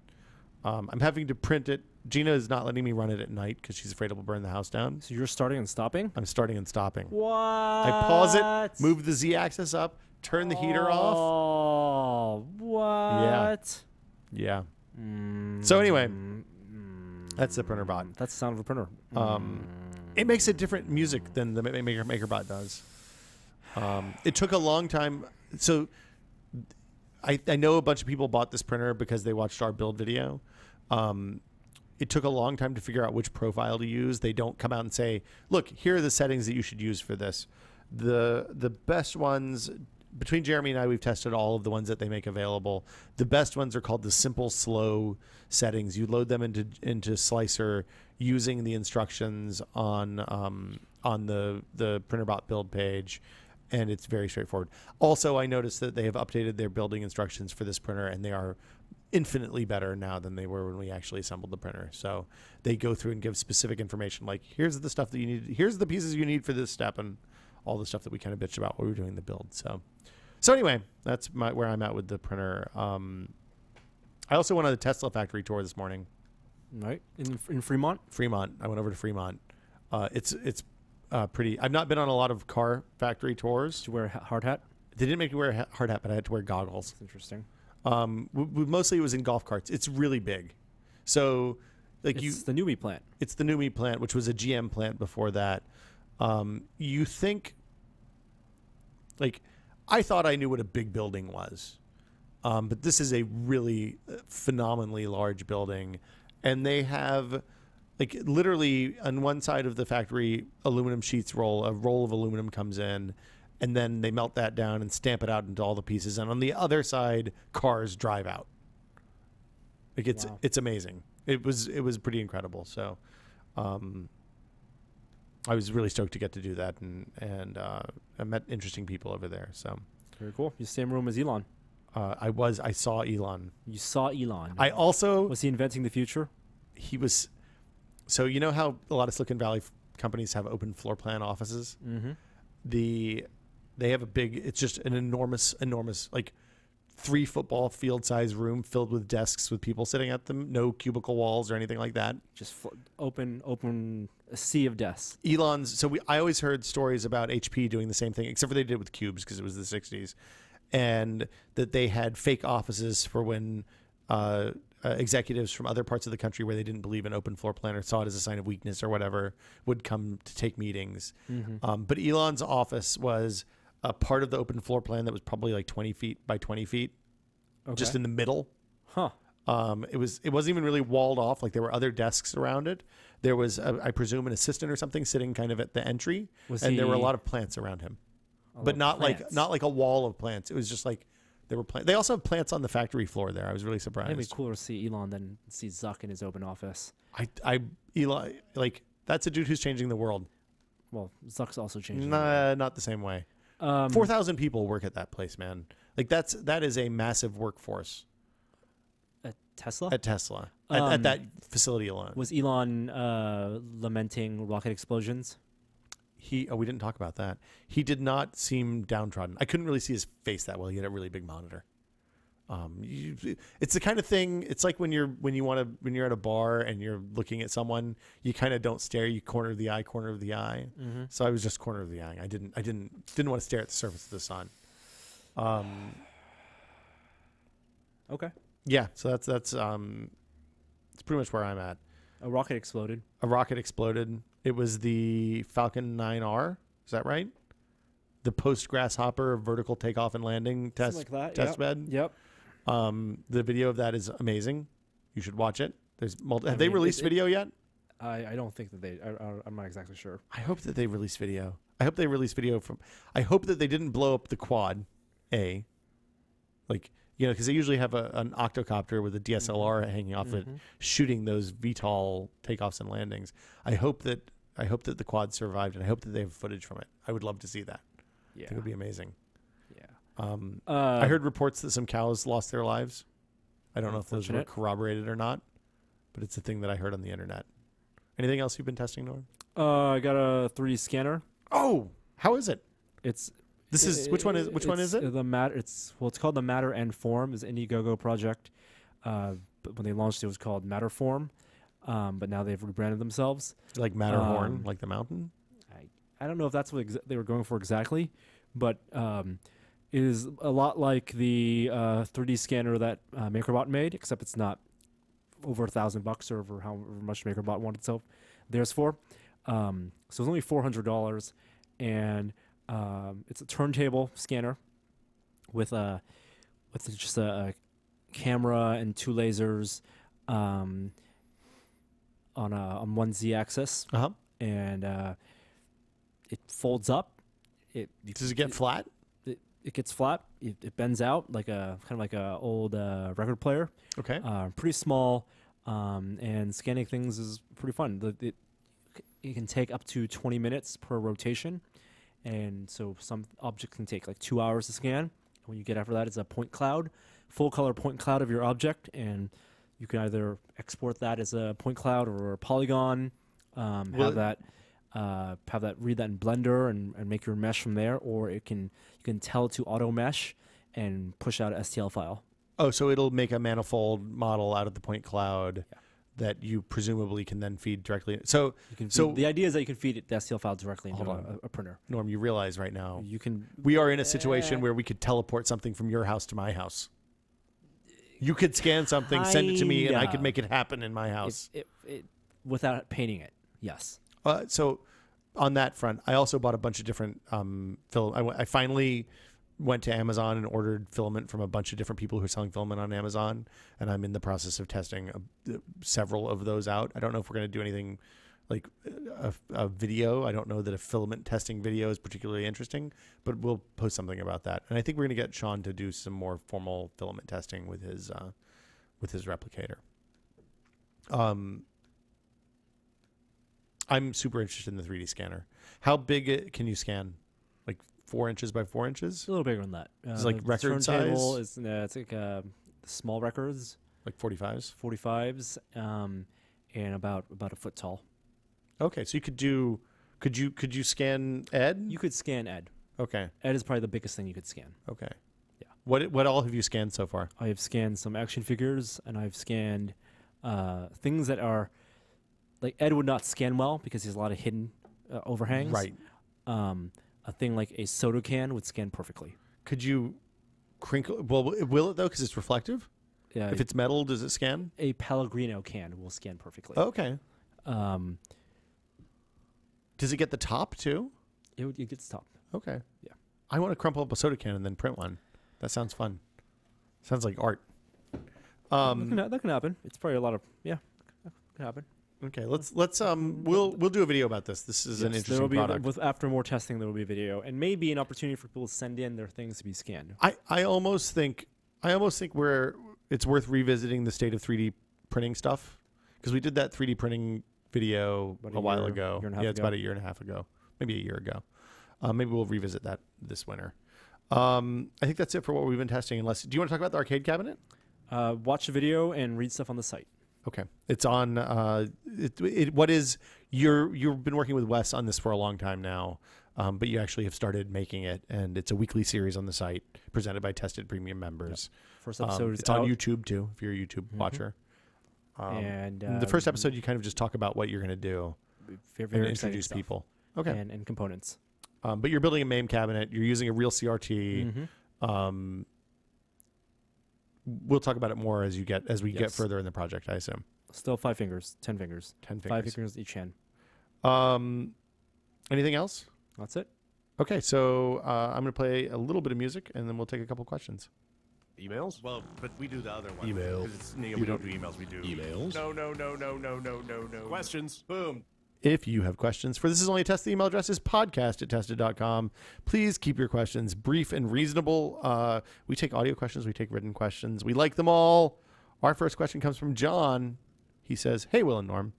I'm having to print it. Gina is not letting me run it at night because she's afraid it will burn the house down. So you're starting and stopping? I'm starting and stopping. What? I pause it, move the Z-axis up, turn the heater off. Oh, what? Yeah. So anyway, that's the printer bot. That's the sound of a printer. It makes a different music than the MakerBot does. It took a long time. So I know a bunch of people bought this printer because they watched our build video. It took a long time to figure out which profile to use. They don't come out and say, look, here are the settings that you should use for this. The best ones, between Jeremy and I, we've tested all of the ones that they make available. The best ones are called the simple slow settings. You load them into Slicer using the instructions on the PrinterBot build page, and it's very straightforward. Also, I noticed that they have updated their building instructions for this printer, and they are infinitely better now than they were when we actually assembled the printer. So they go through and give specific information, like here's the stuff that you need, here's the pieces you need for this step, and all the stuff that we kind of bitched about while we were doing the build. So anyway, that's where I'm at with the printer. I also went on the Tesla factory tour this morning. Right, in Fremont. I went over to Fremont. It's pretty. I've not been on a lot of car factory tours. Did you wear a hard hat? They didn't make me wear a hard hat, but I had to wear goggles. That's interesting. Mostly it was in golf carts. It's really big. So it's the NUMMI plant. It's the NUMMI plant, which was a GM plant before that. You think, I thought I knew what a big building was, but this is a really phenomenally large building, and they have, literally on one side of the factory, aluminum sheets roll. A roll of aluminum comes in, and then they melt that down and stamp it out into all the pieces. And on the other side, cars drive out. It's amazing. It was pretty incredible. So, I was really stoked to get to do that, and I met interesting people over there. So very cool. You same room as Elon. I saw Elon. You saw Elon. I also was he inventing the future? He was. So you know how a lot of Silicon Valley companies have open floor plan offices. Mm-hmm. They have a big. It's just an enormous 3 football field size room filled with desks with people sitting at them. No cubicle walls or anything like that. Just open a sea of desks. Elon's. So I always heard stories about HP doing the same thing, except for they did it with cubes because it was the 60s, and that they had fake offices for when executives from other parts of the country where they didn't believe in open floor plan or saw it as a sign of weakness or whatever would come to take meetings. Mm-hmm. But Elon's office was a part of the open floor plan that was probably 20 feet by 20 feet, just in the middle. Huh. It wasn't even really walled off. There were other desks around it. There was, I presume, an assistant or something sitting kind of at the entry, there were a lot of plants around him, but not like a wall of plants. It was just there were plants. They also have plants on the factory floor there. I was really surprised. It'd be cooler to see Elon than see Zuck in his open office. Eli, that's a dude who's changing the world. Well, Zuck's also changing. Not the same way. 4,000 people work at that place, man. That is a massive workforce. Tesla. At Tesla, at that facility alone. Was Elon lamenting rocket explosions? We didn't talk about that. He did not seem downtrodden. I couldn't really see his face that well. He had a really big monitor. It's the kind of thing. It's like when you're at a bar and you're looking at someone, you kind of don't stare. You corner of the eye. Mm-hmm. So I was just corner of the eye. I didn't want to stare at the surface of the sun. Okay. Yeah. So that's it's pretty much where I'm at. A rocket exploded. It was the Falcon 9R. Is that right? The post-Grasshopper vertical takeoff and landing test bed. Yep. The video of that is amazing. You should watch it. Have they released video yet? I don't think that they. I'm not exactly sure. I hope that they release video. I hope that they didn't blow up the quad. Because they usually have an octocopter with a DSLR hanging off it, shooting those VTOL takeoffs and landings. I hope that the quad survived, and I hope that they have footage from it. I would love to see that. Yeah, I think it would be amazing. Yeah. I heard reports that some cows lost their lives. I don't know if those were corroborated or not, but it's a thing that I heard on the internet. Anything else you've been testing, Norm? I got a 3D scanner. Oh, how is it? Which one is it? The Matter. It's called the Matter and Form. It's an Indiegogo project. But when they launched, it was called Matterform. But now they've rebranded themselves. Like Matterhorn, like the mountain. I don't know if that's what they were going for exactly, but it is a lot like the 3D scanner that MakerBot made, except it's not over $1,000 or over however much MakerBot wanted itself theirs for. So it's only $400, and it's a turntable scanner with just a camera and 2 lasers on one Z-axis, and it folds up. Does it get flat? It gets flat. It bends out like a old record player. Okay. Pretty small, and scanning things is pretty fun. It can take up to 20 minutes per rotation, and so some objects can take like 2 hours to scan. When you get after that, it's a point cloud, full color point cloud of your object, and you can either export that as a point cloud or a polygon, read that in Blender and make your mesh from there, or you can tell it to auto mesh and push out an STL file. Oh, so it'll make a manifold model out of the point cloud that you presumably can then feed directly. So the idea is that you can feed the STL file directly into a printer. Norm, you realize right now we are in a situation where we could teleport something from your house to my house. You could scan something, send it to me, and I could make it happen in my house. Without painting it, yes. So on that front, I also bought a bunch of different I finally went to Amazon and ordered filament from a bunch of different people who are selling filament on Amazon, and I'm in the process of testing several of those out. I don't know if we're going to do anything like a video. I don't know that a filament testing video is particularly interesting, but we'll post something about that. And I think we're going to get Sean to do some more formal filament testing with his replicator. I'm super interested in the 3D scanner. How big can you scan? Like 4 inches by 4 inches? A little bigger than that. It's like record size? It's like small records. Like 45s? 45s, and about a foot tall. Okay, so could you scan Ed? You could scan Ed. Okay. Ed is probably the biggest thing you could scan. Okay. Yeah. What all have you scanned so far? I have scanned some action figures, and I've scanned things that are like Ed would not scan well because he has a lot of hidden overhangs. Right. A thing like a soda can would scan perfectly. Could you crinkle? Well, will it though? Because it's reflective. Yeah. If it's metal, does it scan? A Pellegrino can will scan perfectly. Okay. Does it get the top too? It gets top. Okay. Yeah. I want to crumple up a soda can and then print one. That sounds fun. Sounds like art. That can happen. It's probably a lot of that can happen. Okay, let's we'll do a video about this. This is an interesting product. After more testing, there will be a video and maybe an opportunity for people to send in their things to be scanned. I almost think it's worth revisiting the state of 3D printing stuff, because we did that 3D printing video a while ago. It's about a year and a half ago, maybe a year ago. Maybe we'll revisit that this winter. I think that's it for what we've been testing. Do you want to talk about the arcade cabinet? Watch a video and read stuff on the site. Okay, it's on. You've been working with Wes on this for a long time now, but you actually have started making it, and it's a weekly series on the site presented by Tested Premium members. Yep. First episode is it's on YouTube too, if you're a YouTube watcher. And the first episode, you kind of just talk about what you're going to do very and introduce people. Okay, and components. But you're building a MAME cabinet. You're using a real CRT. We'll talk about it more as we get further in the project, I assume. Still 5 fingers, 10 fingers. 10 fingers. 5 fingers each hand. Anything else? That's it. Okay, so I'm going to play a little bit of music, and then we'll take a couple questions. Emails? Well, but we do the other one. Emails. 'Cause it's, we don't do emails. We do Emails? No. Questions? Boom. If you have questions for This Is Only a Test, the email address is podcast@tested.com. Please keep your questions brief and reasonable. We take audio questions. We take written questions. We like them all. Our first question comes from John. He says, "Hey, Will and Norm.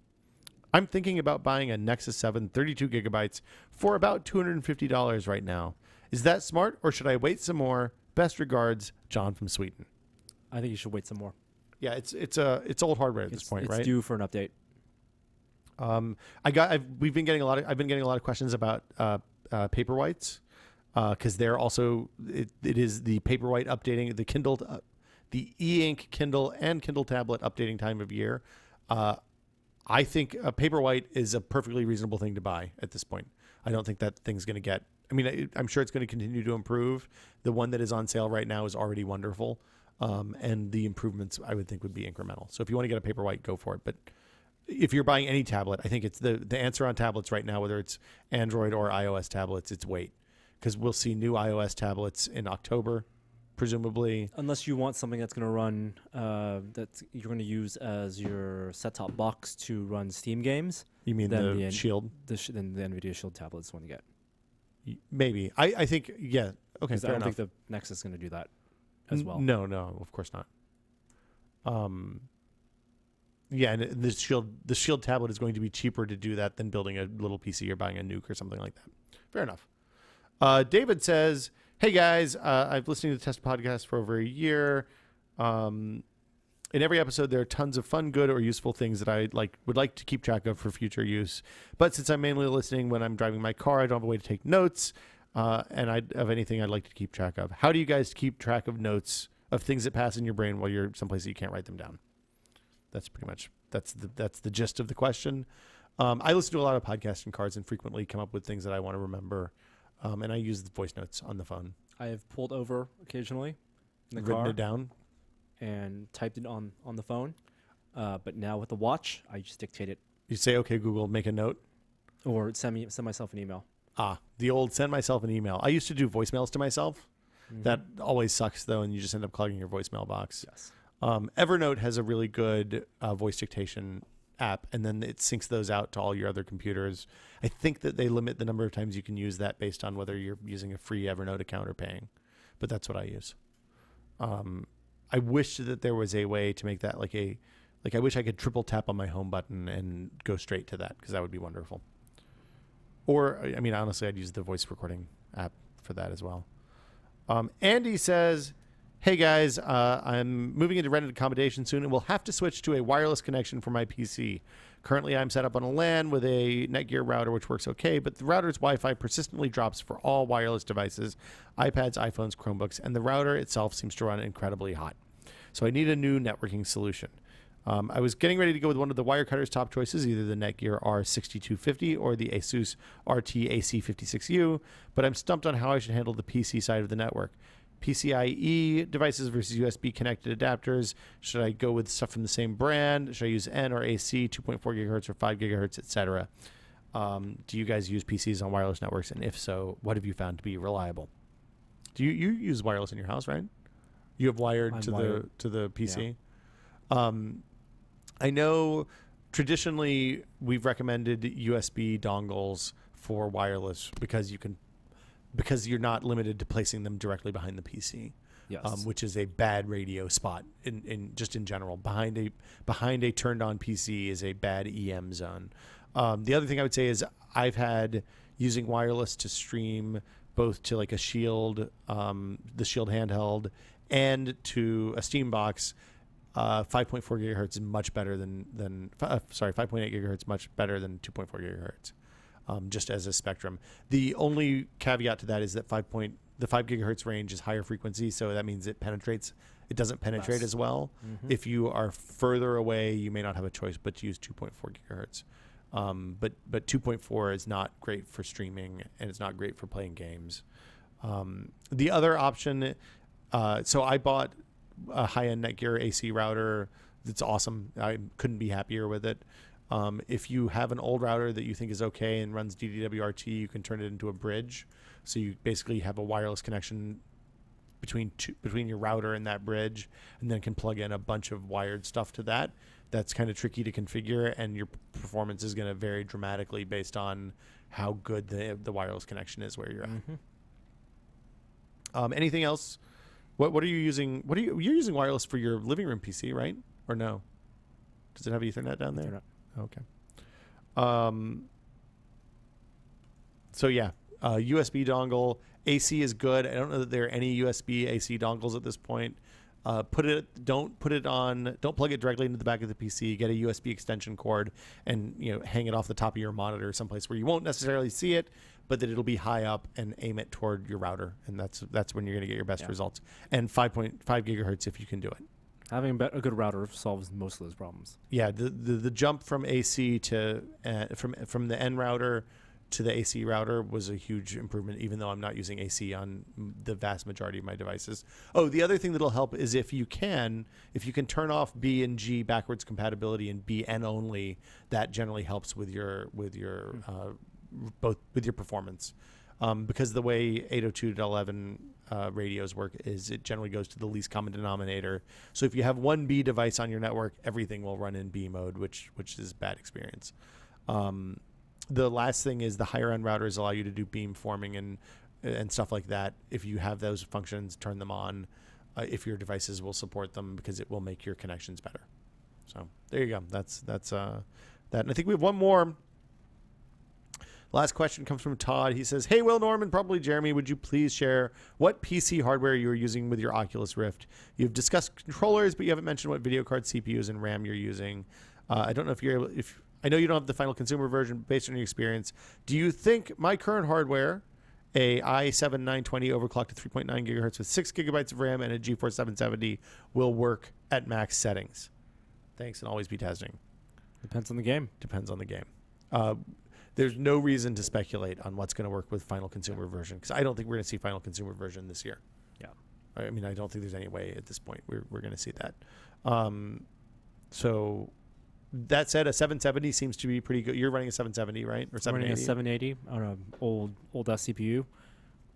I'm thinking about buying a Nexus 7 32 gigabytes for about $250 right now. Is that smart, or should I wait some more? Best regards, John from Sweden." I think you should wait some more. Yeah, it's old hardware at this point, right? It's due for an update. I've been getting a lot of questions about Paperwhites because they're also it is the Paperwhite updating the Kindle, the e-ink Kindle and Kindle tablet updating time of year. I think a Paperwhite is a perfectly reasonable thing to buy at this point. I don't think that thing's going to get. I mean, I'm sure it's going to continue to improve. The one that is on sale right now is already wonderful, and the improvements I would think would be incremental. So if you want to get a Paperwhite, go for it. But if you're buying any tablet, I think it's the answer on tablets right now, whether it's Android or iOS tablets, it's wait. Because we'll see new iOS tablets in October, presumably. Unless you want something that's going to run, that you're going to use as your set-top box to run Steam games. You mean the Shield? Then the NVIDIA Shield tablet is one to get. Maybe. I think, yeah. Okay, fair I don't enough. think the Nexus is going to do that as well. No, of course not. Yeah, and the Shield tablet is going to be cheaper to do that than building a little PC or buying a Nuke or something like that. Fair enough. David says, "Hey guys, I've listened to the Test podcast for over a year. In every episode, there are tons of fun, good, or useful things that I would like to keep track of for future use. But since I'm mainly listening when I'm driving my car, I don't have a way to take notes, of anything I'd like to keep track of. How do you guys keep track of notes of things that pass in your brain while you're someplace that you can't write them down?" That's pretty much that's the gist of the question. I listen to a lot of podcasts in cars and frequently come up with things that I want to remember, and I use the voice notes on the phone. I have pulled over occasionally in the Written car it down and typed it on the phone. But now with the watch, I just dictate it You say, "Okay, Google, make a note." or send myself an email. The old send myself an email. I used to do voicemails to myself. Mm-hmm. That always sucks though, and you just end up clogging your voicemail box. Yes. Evernote has a really good voice dictation app, and then it syncs those out to all your other computers. I think that they limit the number of times you can use that based on whether you're using a free Evernote account or paying, but that's what I use. I wish that there was a way to make that I wish I could triple tap on my home button and go straight to that, because that would be wonderful. Or, I mean, honestly, I'd use the voice recording app for that as well. Andy says, "Hey guys, I'm moving into rented accommodation soon and will have to switch to a wireless connection for my PC. Currently, I'm set up on a LAN with a Netgear router, which works okay, but the router's Wi-Fi persistently drops for all wireless devices, iPads, iPhones, Chromebooks, and the router itself seems to run incredibly hot. So I need a new networking solution. I was getting ready to go with one of the Wirecutter's top choices, either the Netgear R6250 or the Asus RT AC56U, but I'm stumped on how I should handle the PC side of the network. PCIe devices versus USB connected adapters. Should I go with stuff from the same brand? Should I use N or AC, 2.4 gigahertz or 5 gigahertz, etc.? Do you guys use PCs on wireless networks? And if so, what have you found to be reliable? Do you use wireless in your house, right? You have wired to the PC? Yeah. I know traditionally we've recommended USB dongles for wireless because you're not limited to placing them directly behind the PC. Yes. Which is a bad radio spot in general. Behind a turned on PC is a bad EM zone. The other thing I would say is I've had using wireless to stream both to like a Shield, the Shield handheld, and to a Steam box. 5.4 gigahertz is much better than 5.8 gigahertz much better than 2.4 gigahertz. Just as a spectrum. The only caveat to that is that the 5 gigahertz range is higher frequency, so that means it doesn't penetrate as well. Mm-hmm. If you are further away, you may not have a choice but to use 2.4 gigahertz. But 2.4 is not great for streaming, and it's not great for playing games. The other option, so I bought a high-end Netgear AC router. It's awesome. I couldn't be happier with it. If you have an old router that you think is okay and runs DDWRT, you can turn it into a bridge. So you basically have a wireless connection between your router and that bridge, and then can plug in a bunch of wired stuff to that. That's kind of tricky to configure, and your performance is going to vary dramatically based on how good the wireless connection is where you're at. Mm-hmm. Anything else? What are you using? You're using wireless for your living room PC, right? Or no? Does it have Ethernet down there? Okay. So yeah, USB dongle. AC is good. I don't know that there are any USB AC dongles at this point. Don't plug it directly into the back of the PC. Get a USB extension cord and hang it off the top of your monitor someplace where you won't necessarily see it, but that it'll be high up, and aim it toward your router, and that's when you're going to get your best results. And 5.5 gigahertz if you can do it. Having a good router solves most of those problems. Yeah, the jump from AC to from the N router to the AC router was a huge improvement, even though I'm not using AC on the vast majority of my devices. Oh, the other thing that'll help is if you can turn off B and G backwards compatibility and BN only, that generally helps with your both with your performance. Because the way 802.11 radios work is it generally goes to the least common denominator. So if you have one B device on your network, everything will run in B mode, which is a bad experience. The last thing is the higher end routers allow you to do beamforming and stuff like that. If you have those functions, turn them on. If your devices will support them, because it will make your connections better. So there you go. That's that. And I think we have one more. Last question comes from Todd. He says, "Hey, Will, Norman, probably Jeremy, would you please share what PC hardware you are using with your Oculus Rift? You've discussed controllers, but you haven't mentioned what video card, CPUs, and RAM you're using. I don't know if you're able. I know you don't have the final consumer version, but based on your experience, do you think my current hardware, a i7-920 overclocked to 3.9 gigahertz with 6 gigabytes of RAM and a GeForce 770, will work at max settings? Thanks, and always be testing." Depends on the game. Depends on the game. There's no reason to speculate on what's going to work with final consumer version, because I don't think we're going to see final consumer version this year. Yeah. I mean, I don't think there's any way at this point we're going to see that. So that said, a 770 seems to be pretty good. You're running a 770, right? Or 780? Running a 780 on an old CPU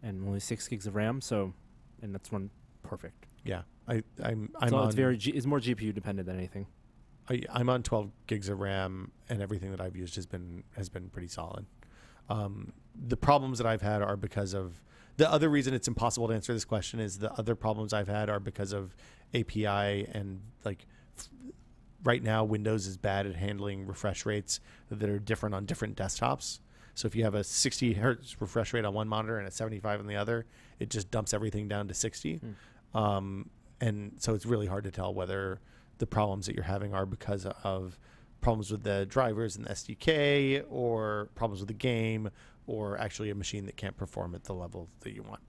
and only 6 gigs of RAM, and that's run perfect. Yeah. I'm so on, it's more GPU dependent than anything. I'm on 12 gigs of RAM, and everything that I've used has been pretty solid. The problems that I've had are because of the other reason it's impossible to answer this question is the other problems I've had are because of API and right now Windows is bad at handling refresh rates that are different on different desktops. So if you have a 60 hertz refresh rate on one monitor and a 75 on the other, it just dumps everything down to 60. And so it's really hard to tell whether the problems that you're having are because of problems with the drivers and the SDK, or problems with the game, or actually a machine that can't perform at the level that you want.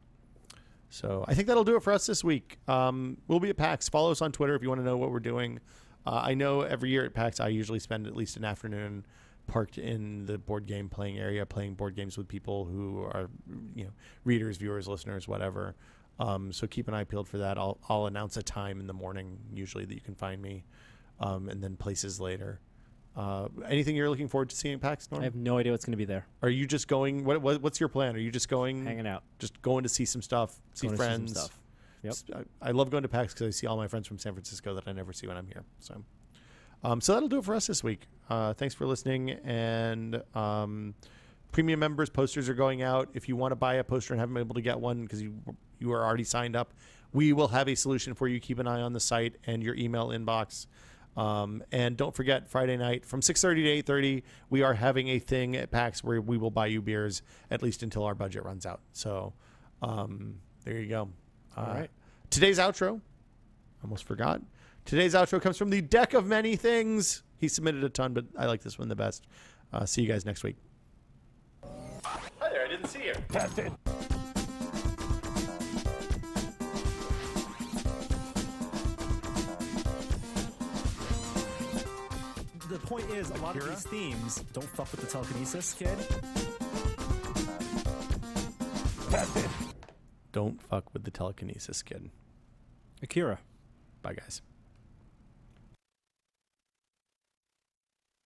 So I think that'll do it for us this week. We'll be at PAX. Follow us on Twitter if you want to know what we're doing. I know every year at PAX I usually spend at least an afternoon parked in the board game playing area, playing board games with people who are, readers, viewers, listeners, whatever. So keep an eye peeled for that. I'll announce a time in the morning usually that you can find me, and then places later. Anything you're looking forward to seeing at PAX, Norm? I have no idea what's going to be there. Are you just going? What's your plan? Are you just going? Hanging out. Just going to see some stuff, see friends. See some stuff. Yep. I love going to PAX because I see all my friends from San Francisco that I never see when I'm here. So that'll do it for us this week. Thanks for listening. And premium members, posters are going out. If you want to buy a poster and haven't been able to get one because you are already signed up, we will have a solution for you. Keep an eye on the site and your email inbox. And don't forget, Friday night from 6:30 to 8:30, we are having a thing at PAX where we will buy you beers at least until our budget runs out. So there you go. All right. Today's outro, almost forgot. Today's outro comes from the Deck of Many Things. He submitted a ton, but I like this one the best. See you guys next week. Hi there, I didn't see you. Test it. The point is, a lot of these themes don't fuck with the telekinesis kid. Test it. Don't fuck with the telekinesis kid. Akira. Bye, guys.